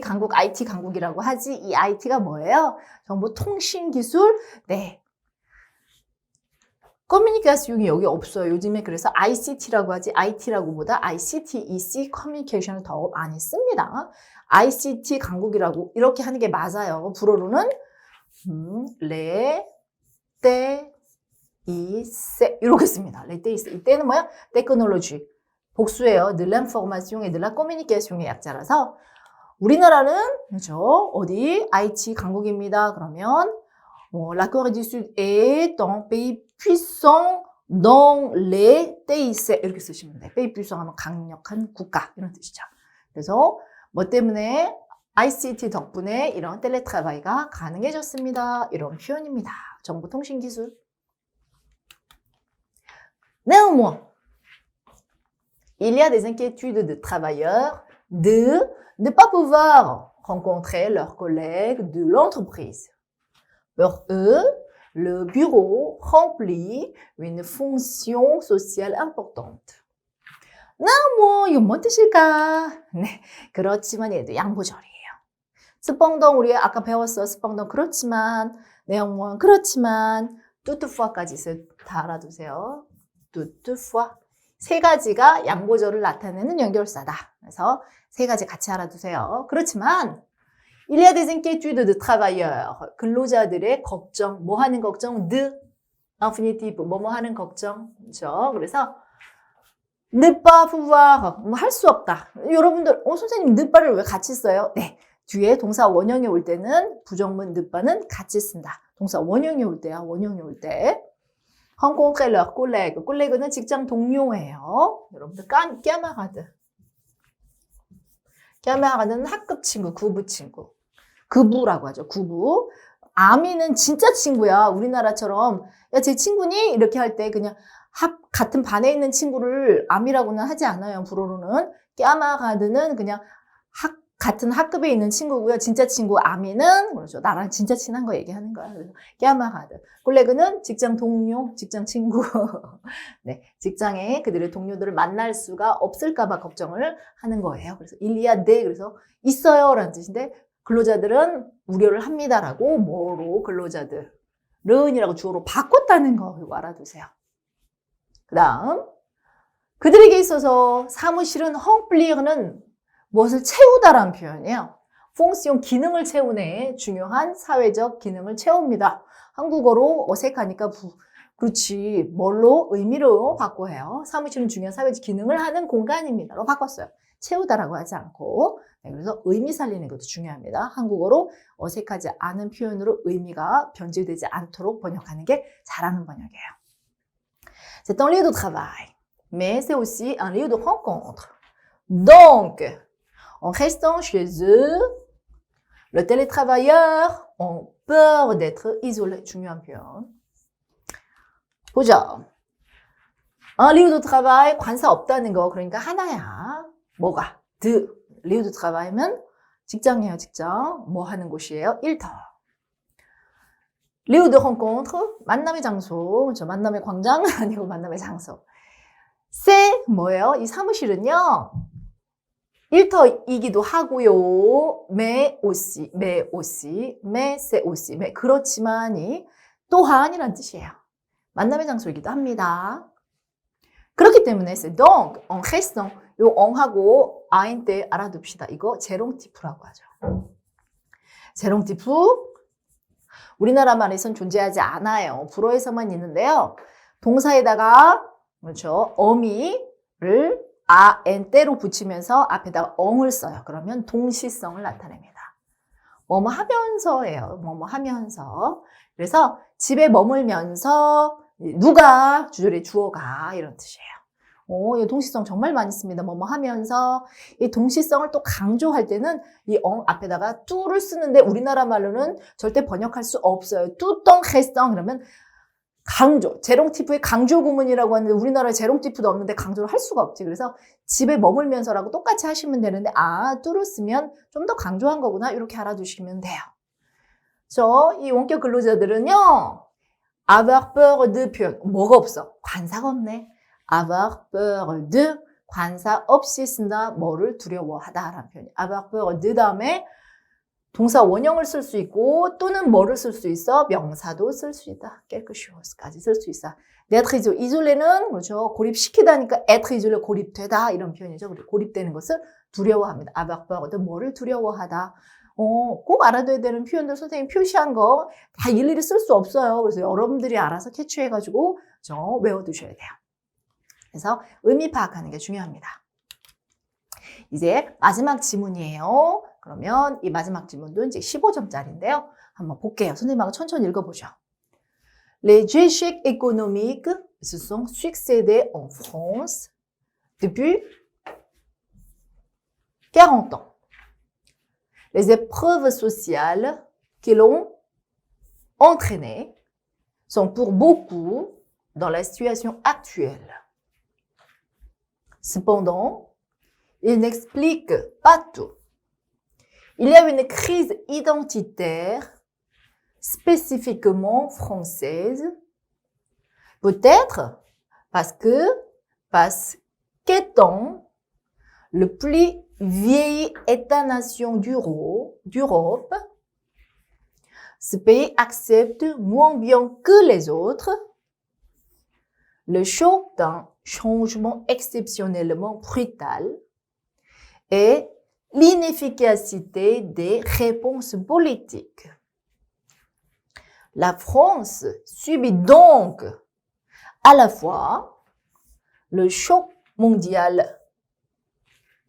강국이라고 하지 이 IT가 뭐예요? 정보통신기술? 네. 커뮤니케이션이 여기 없어요. 요즘에 그래서 ICT라고 하지 IT라고 보다 ICT, EC, 커뮤니케이션을 더 많이 씁니다. ICT 강국이라고 이렇게 하는 게 맞아요. 불어로는 레, 떼, 이세 이렇게 씁니다. 레, 떼, 이세. 이때는 뭐야? 테크놀로지. 복수예요. de l'information et de la communication의 약자라서 우리나라는 그렇죠. 어디? IT 강국입니다. 그러면 la Corée du Sud est un pays puissant dans les TIC 이렇게 쓰시면 돼요. pays puissant 하면 강력한 국가 이런 뜻이죠. 그래서 뭐 때문에 ICT 덕분에 이런 텔레트라바이가 가능해졌습니다. 이런 표현입니다. 정보통신기술. Néanmoins, il y a des inquiétudes de travailleurs de ne pas pouvoir rencontrer leurs collègues de l'entreprise. Pour eux, le bureau remplit une fonction sociale importante. 뭐 이건 뭔 뜻일까? 네, 그렇지만 얘도 양보절이에요. 스펑덩 우리 아까 배웠어. 스펑덩 그렇지만 내용은 그렇지만 toutefois까지 있어요. 다 알아두세요. toutefois 세 가지가 양보절을 나타내는 연결사다. 그래서 세 가지 같이 알아두세요. 그렇지만 il y a des inquiétudes de travailleurs. 근로자들의 걱정, 뭐 하는 걱정? de infinitive, 뭐뭐 하는 걱정. 그렇죠? 그래서 ne pas pouvoir, 뭐 할 수 없다. 여러분들, 선생님 ne pas를 왜 같이 써요? 네, 뒤에 동사 원형이 올 때는 부정문 ne pas는 같이 쓴다. 동사 원형이 올 때야, 원형이 올 때. rencontrer leurs collègues. 콜레그는 직장 동료예요. 여러분들 camarade. camarades 학급 친구, 구부 친구. 구부라고 하죠. 구부. 아미는 진짜 친구야. 우리나라처럼 야, 제 친구니? 이렇게 할 때 그냥 같은 반에 있는 친구를 아미라고는 하지 않아요. 불어로는. camarades 그냥 같은 학급에 있는 친구고요. 진짜 친구 아미는 그렇죠. 나랑 진짜 친한 거 얘기하는 거야. 그래서 camarade. 콜레그는 직장 동료, 직장 친구. 네, 직장에 그들의 동료들을 만날 수가 없을까 봐 걱정을 하는 거예요. 그래서 il y a des 그래서 있어요라는 뜻인데 근로자들은 우려를 합니다라고 뭐로 근로자들은이라고 주어로 바꿨다는 거 이거 알아두세요. 그 다음 그들에게 있어서 사무실은 헝플리어는 무엇을 채우다라는 표현이에요. 퐁시용 기능을 채우네. 중요한 사회적 기능을 채웁니다. 한국어로 어색하니까 그렇지. 뭘로? 의미로 바꿔요. 사무실은 중요한 사회적 기능을 하는 공간입니다로 바꿨어요. 채우다라고 하지 않고. 네, 그래서 의미 살리는 것도 중요합니다. 한국어로 어색하지 않은 표현으로 의미가 변질되지 않도록 번역하는 게 잘하는 번역이에요. C'est un lieu de travail, mais c'est aussi un lieu de rencontre. Donc, en restant chez eux, le télétravailleur a peur d'être isolé. 중요한 표현. 보죠. Un lieu de travail, 관사 없다는 거. 그러니까 하나야. 뭐가? lieu de travail면 직장이에요, 직장. 뭐 하는 곳이에요? 일터. lieu de rencontre, 만남의 장소. 그렇죠? 만남의 광장 아니고 만남의 장소. c'est 뭐예요? 이 사무실은요. 일터이기도 하고요. mais c'est aussi. 그렇지만이 또한이란 뜻이에요. 만남의 장소이기도 합니다. 그렇기 때문에 c'est donc, en restant, 요 eng하고 아인 때 알아둡시다. 이거 제롱티프라고 하죠. 제롱티프 우리나라 말에선 존재하지 않아요. 불어에서만 있는데요. 동사에다가 그렇죠. 어미를 en 때로 붙이면서 앞에다가 엉을 써요. 그러면 동시성을 나타냅니다. 뭐뭐 하면서예요. 뭐뭐 하면서. 그래서 집에 머물면서 누가 주절의 주어가 이런 뜻이에요. 이 동시성 정말 많이 씁니다. 뭐뭐 하면서 이 동시성을 또 강조할 때는 이 엉 앞에다가 뚜를 쓰는데 우리나라 말로는 절대 번역할 수 없어요. 뚜똥 헤성 그러면 강조, 제롱티프의 강조 구문이라고 하는데 우리나라에 제롱티프도 없는데 강조를 할 수가 없지. 그래서 집에 머물면서라고 똑같이 하시면 되는데 뚜를 쓰면 좀 더 강조한 거구나 이렇게 알아두시면 돼요. 이 원격 근로자들은요. avoir peur de 표현. 뭐가 없어? 관사가 없네. avoir peur de 관사 없이 쓴다. 뭐를 두려워하다라는 표현이. avoir peur de 다음에 동사 원형을 쓸 수 있고 또는 뭐를 쓸 수 있어? 명사도 쓸 수 있다. quelque chose까지 쓸 수 있어. d'être isolé. isolé는 그렇죠. 고립시키다니까 être isolé 고립되다 이런 표현이죠. 그리고 고립되는 것을 두려워합니다. avoir peur de 뭐를 두려워하다. 꼭 알아둬야 되는 표현들 선생님 표시한 거 다 일일이 쓸 수 없어요. 그래서 여러분들이 알아서 캐치해가지고 외워두셔야 돼요. 그래서 의미 파악하는 게 중요합니다. 이제 마지막 지문이에요. 그러면 이 마지막 지문도 이제 15점짜리인데요. 한번 볼게요. 선생님하고 천천히 읽어보죠. Les échecs économiques se sont succédés en France depuis 40 ans. Les épreuves sociales qui l'ont entraîné sont pour beaucoup dans la situation actuelle. Cependant, il n'explique pas tout. Il y a une crise identitaire spécifiquement française, peut-être parce qu'étant le plus vieil État-nation d'Europe, ce pays accepte moins bien que les autres le choc d'un changement exceptionnellement brutal et l'inefficacité des réponses politiques. La France subit donc à la fois le choc mondial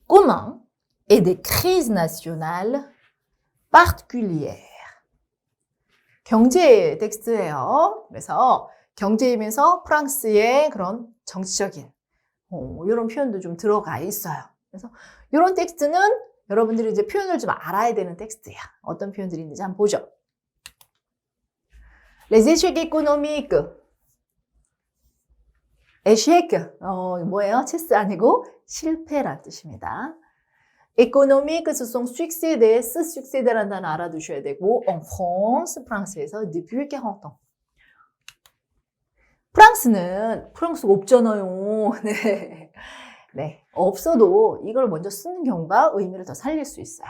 commun et des crises nationales particulières. 경제 텍스트예요. 그래서 경제이면서 프랑스의 그런 정치적인 이런 표현도 좀 들어가 있어요. 그래서 이런 텍스트는 여러분들이 이제 표현을 좀 알아야 되는 텍스트야. 어떤 표현들이 있는지 한번 보죠. Les échecs économiques. échec, 뭐예요? 체스 아니고 실패란 뜻입니다. économique, ce sont succédés, succédé라는 단어 알아두셔야 되고 en France, 프랑스에서 depuis 40 ans. 프랑스가 없잖아요. 네. 네. 없어도 이걸 먼저 쓰는 경우가 의미를 더 살릴 수 있어요.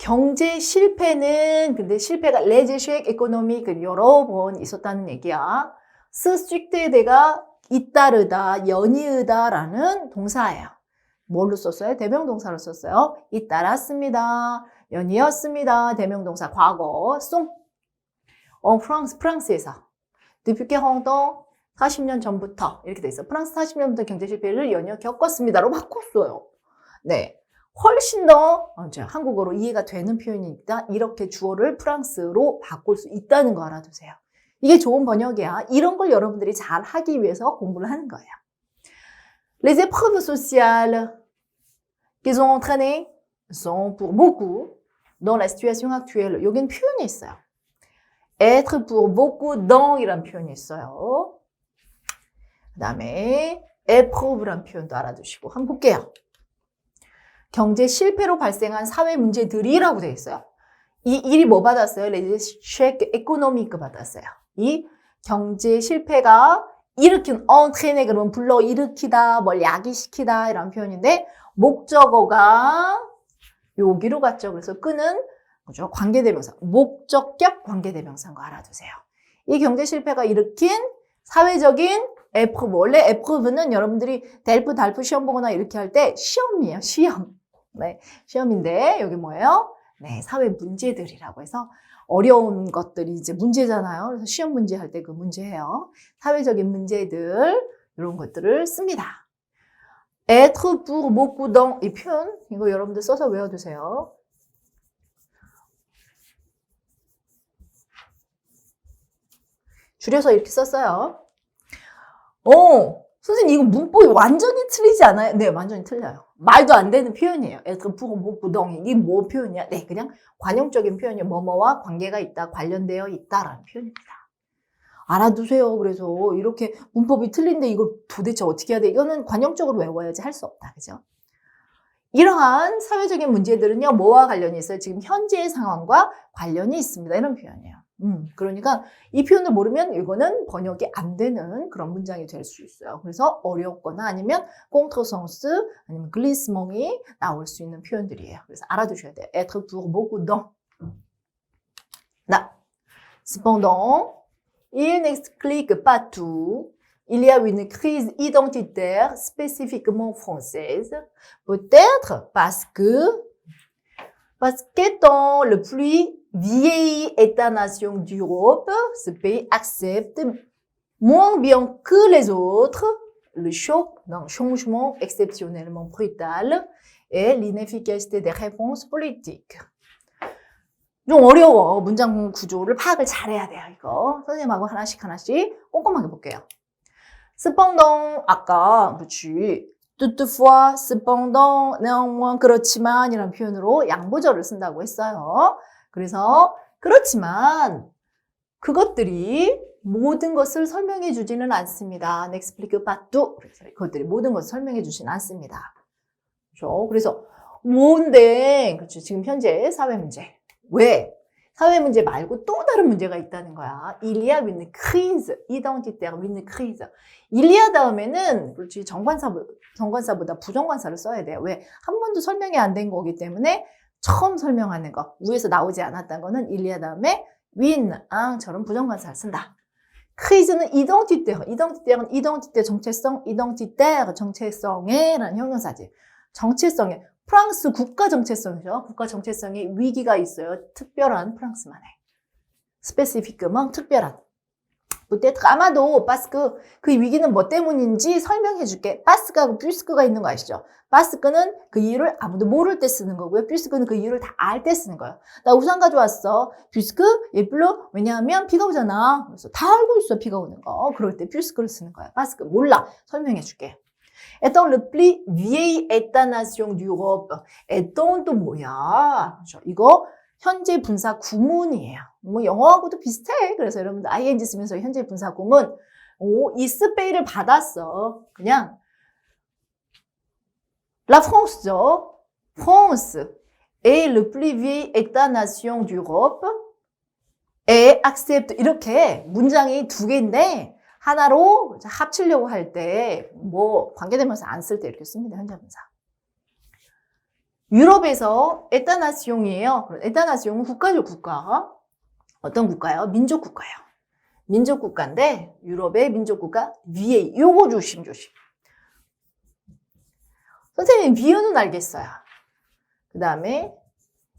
경제 실패는 근데 실패가 les échecs économiques 여러 번 있었다는 얘기야. se succéder가 잇따르다, 연이으다라는 동사예요. 뭘로 썼어요? 대명동사로 썼어요. 잇따랐습니다. 연이었습니다. 대명동사 과거. 송. 프랑스에서 depuis 40 ans, 40년 전부터 이렇게 돼 있어. 프랑스 40년부터 경제 실패를 연이어 겪었습니다로 바꿨어요. 네. 훨씬 더 한국어로 이해가 되는 표현이니까 이렇게 주어를 프랑스로 바꿀 수 있다는 거 알아두세요. 이게 좋은 번역이야. 이런 걸 여러분들이 잘 하기 위해서 공부를 하는 거예요. Les épreuves sociales qu'ils ont entraînées sont pour beaucoup dans la situation actuelle. 여긴 표현이 있어요. être pour beaucoup dans 이란 표현이 있어요. 그 다음에 épreuve란 표현도 알아두시고 한번 볼게요. 경제 실패로 발생한 사회 문제들이라고 되어 있어요. 이 일이 뭐 받았어요? les échecs économiques 받았어요. 이 경제 실패가 일으킨 entraîner 그러면 불러일으키다, 뭘 야기시키다 이런 표현인데 목적어가 여기로 갔죠. 그래서 끄는 그죠? 관계대명사, 목적격 관계대명사인 거 알아두세요. 이 경제 실패가 일으킨 사회적인 에프르브, 원래 에프르브는 여러분들이 델프, 달프 시험 보거나 이렇게 할 때 시험이에요. 시험. 네, 시험인데 여기 뭐예요? 네, 사회 문제들이라고 해서 어려운 것들이 이제 문제잖아요. 그래서 시험 문제 할 때 그 문제예요. 사회적인 문제들 이런 것들을 씁니다. être pour beaucoup dans 이 표현 이거 여러분들 써서 외워두세요. 줄여서 이렇게 썼어요. 선생님 이거 문법이 완전히 틀리지 않아요? 네, 완전히 틀려요. 말도 안 되는 표현이에요. être pour beaucoup dans 이게 뭐 표현이야? 네, 그냥 관용적인 표현이에요. 뭐뭐와 관계가 있다, 관련되어 있다라는 표현입니다. 알아두세요. 그래서 이렇게 문법이 틀린데 이걸 도대체 어떻게 해야 돼? 이거는 관용적으로 외워야지 할 수 없다. 그죠? 이러한 사회적인 문제들은요, 뭐와 관련이 있어요? 지금 현재의 상황과 관련이 있습니다. 이런 표현이에요. 그러니까 이 표현을 모르면 이거는 번역이 안 되는 그런 문장이 될 수 있어요. 그래서 어렵거나 아니면 contresens 아니면 glissement 나올 수 있는 표현들이에요. 그래서 알아두셔야 돼요. être pour beaucoup dans. Cependant, il n'explique pas tout. Il y a une crise identitaire spécifiquement française. Peut-être parce qu'étant le plus vieil État-nation d'Europe, ce pays accepte moins bien que les autres le choc d'un changement exceptionnellement brutal et l'inefficacité des réponses politiques. 좀 어려워. 문장 구조를 파악을 잘해야 돼요, 이거. 선생님하고 하나씩 꼼꼼하게 볼게요. cependant, 아까, 그렇지. toutefois, cependant, néanmoins, 그렇지만 이라는 표현으로 양보절을 쓴다고 했어요. 그래서 그렇지만 그것들이 모든 것을 설명해 주지는 않습니다. n'explique pas tout. 그래서 그것들이 모든 것을 설명해 주지는 않습니다. 그렇죠? 그래서 뭔데? 그렇죠? 지금 현재 사회 문제. 왜? 사회 문제 말고 또 다른 문제가 있다는 거야. Il y a une crise identitaire, une crise. il y a 다음에는 그렇지 정관사보다 부정관사를 써야 돼요. 왜? 한 번도 설명이 안 된 거기 때문에 처음 설명하는 거, 위에서 나오지 않았던 거는 il y a 다음에 win, 앙처럼 부정관사를 쓴다. crise는 identité는 identité 정체성, identitaire 정체성에라는 형용사지. 정체성에 프랑스 국가 정체성이죠. 국가 정체성에 위기가 있어요. 특별한 프랑스만의. 스페시피크먼 특별한. peut-être 아마도 바스크 그 위기는 뭐 때문인지 설명해 줄게. 바스크하고 뷰스크가 있는 거 아시죠? 바스크는 그 이유를 아무도 모를 때 쓰는 거고요. 뷰스크는 그 이유를 다 알 때 쓰는 거예요. 나 우산 가져왔어. 뷰스크 예쁠로 왜냐하면 비가 오잖아. 그래서 다 알고 있어 비가 오는 거. 그럴 때 뷰스크를 쓰는 거야. 바스크 몰라. 설명해 줄게. étant le plus vieil État-nation d'Europe. étant 또 뭐야? 그렇죠? 이거 현재 분사 구문이에요. 뭐 영어하고도 비슷해. 그래서 여러분들 ing 쓰면서 현재 분사 구문 이 스페인을 받았어. 그냥 La France죠. France est le plus vieil État-nation d'Europe et accepte 이렇게 문장이 두 개인데 하나로 합치려고 할 때 뭐 관계대명사 안 쓸 때 이렇게 씁니다. 현재 분사. 유럽에서 에따나시옹이에요. 에따나시옹은 국가죠, 국가. 어떤 국가요? 민족 국가예요. 민족 국가인데 유럽의 민족 국가 위에 요거 조심. 선생님 위유는 알겠어요. 그 다음에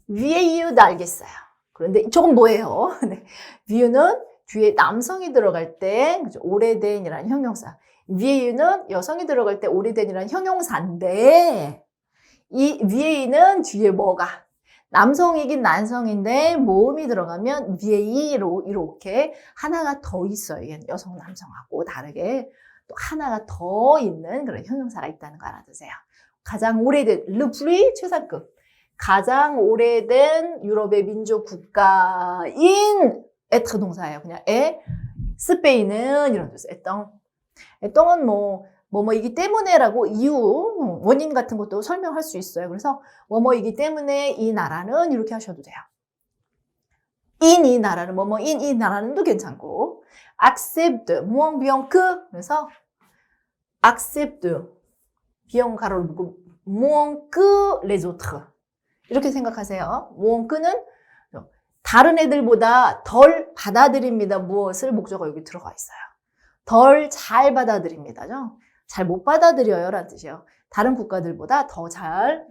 위에 이유도 알겠어요. 그런데 저건 뭐예요? 네. 위유는 뒤에 남성이 들어갈 때 오래된이라는 형용사. 위에 이유는 여성이 들어갈 때 오래된이라는 형용사인데 이 위에 이는 뒤에 뭐가? 남성이긴 난성인데 모음이 들어가면 위에 이로 이렇게 하나가 더 있어요. 이게 여성, 남성하고 다르게 또 하나가 더 있는 그런 형용사가 있다는 거 알아두세요. 가장 오래된 르프리 최상급. 가장 오래된 유럽의 민족 국가인 에트 동사예요. 그냥 스페인은 이런 뜻. 에똥은 뭐이기 때문에라고 이유, 원인 같은 것도 설명할 수 있어요. 그래서 뭐이기 때문에 이 나라는 이렇게 하셔도 돼요. 이 나라는 이 나라는도 괜찮고 accepte, moins bien que 그래서 accepte, bien 가로를 묶고 moins que les autres 이렇게 생각하세요. moins que는 다른 애들보다 덜 받아들입니다. 무엇을 목적어 여기 들어가 있어요. 덜 잘 받아들입니다죠. 잘 못 받아들여요 라는 뜻이에요. 다른 국가들보다 더 잘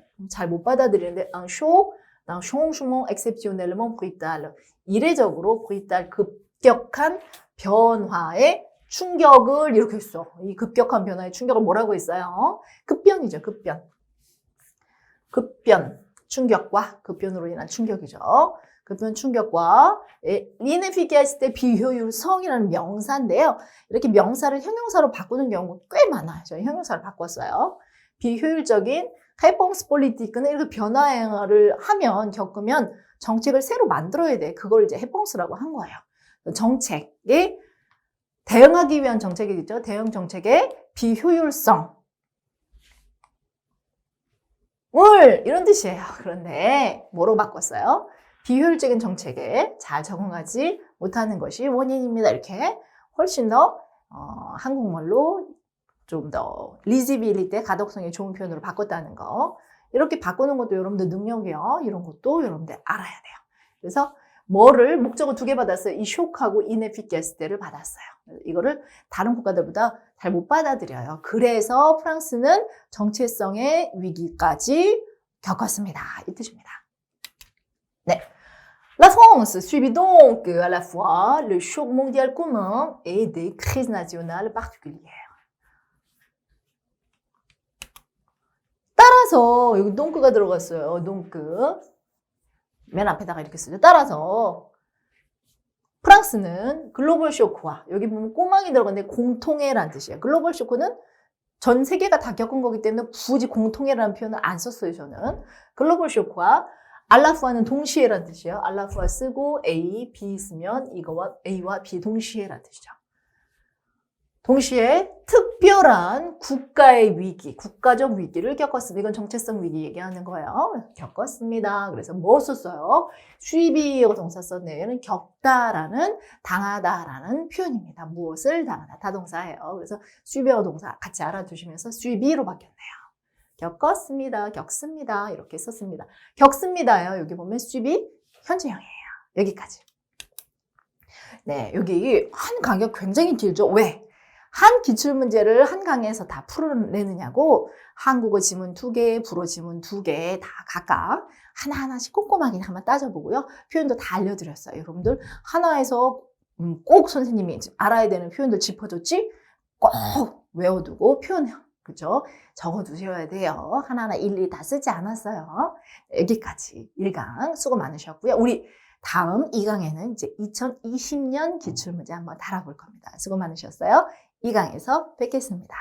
못 받아들이는데 un changement exceptionnellement brutal. 이례적으로 brutal 급격한 변화의 충격을 이렇게 했어. 이 급격한 변화의 충격을 뭐라고 했어요? 급변이죠. 급변. 충격과 급변으로 인한 충격이죠. 급변 충격과 inefficacité 비효율성이라는 명사인데요. 이렇게 명사를 형용사로 바꾸는 경우가 꽤 많아요. 저희 형용사를 바꿨어요. 비효율적인 réponse politique는 이렇게 변화를 겪으면 정책을 새로 만들어야 돼. 그걸 이제 réponse라고 한 거예요. 정책에 대응하기 위한 정책이겠죠. 대응 정책의 비효율성. 이런 뜻이에요. 그런데 뭐로 바꿨어요? 비효율적인 정책에 잘 적응하지 못하는 것이 원인입니다. 이렇게 훨씬 더 한국말로 좀 더 리지빌리티, 가독성이 좋은 표현으로 바꿨다는 거. 이렇게 바꾸는 것도 여러분들 능력이요. 이런 것도 여러분들 알아야 돼요. 그래서 뭐를 목적어 2개 받았어요. 이 쇼크하고 inefficacity를 받았어요. 이거를 다른 국가들보다 잘 못 받아들여요. 그래서 프랑스는 정체성의 위기까지 겪었습니다. 이 뜻입니다. 네. La France subit donc à la fois le choc mondial commun et des crises nationales particulières. 따라서 여기 donc 가 들어갔어요. donc 맨 앞에다가 이렇게 쓰죠. 따라서 프랑스는 글로벌 쇼크와 여기 보면 꼬망이 들어갔는데 공통해라는 뜻이에요. 글로벌 쇼크는 전 세계가 다 겪은 거기 때문에 굳이 공통해라는 표현을 안 썼어요. 저는 글로벌 쇼크와 알라푸아는 동시에라는 뜻이에요. 알라푸아 쓰고 A, B 쓰면 이거와 A와 B 동시에라는 뜻이죠. 동시에 특별한 국가의 위기, 국가적 위기를 겪었습니다. 이건 정체성 위기 얘기하는 거예요. 겪었습니다. 그래서 뭐 썼어요? 수입이어 동사 썼네요. 얘는 겪다라는, 당하다라는 표현입니다. 무엇을 당하다, 타동사예요. 그래서 수입이어 동사 같이 알아두시면서 수입이로 바뀌었네요. 겪었습니다. 겪습니다. 이렇게 썼습니다. 겪습니다요. 여기 보면 수입이 현재형이에요. 여기까지. 네, 여기 한 강약 굉장히 길죠. 왜? 한 기출문제를 한 강에서 다 풀어내느냐고 한국어 지문 2개, 불어 지문 2개 다 각각 하나하나씩 꼼꼼하게 한번 따져보고요. 표현도 다 알려드렸어요. 여러분들 하나에서 꼭 선생님이 알아야 되는 표현들 짚어줬지? 꼭 외워두고 그죠? 적어두셔야 돼요. 하나하나 일일이 다 쓰지 않았어요. 여기까지 1강 수고 많으셨고요. 우리 다음 2강에는 이제 2020년 기출문제 한번 달아볼 겁니다. 수고 많으셨어요. 2강에서 뵙겠습니다.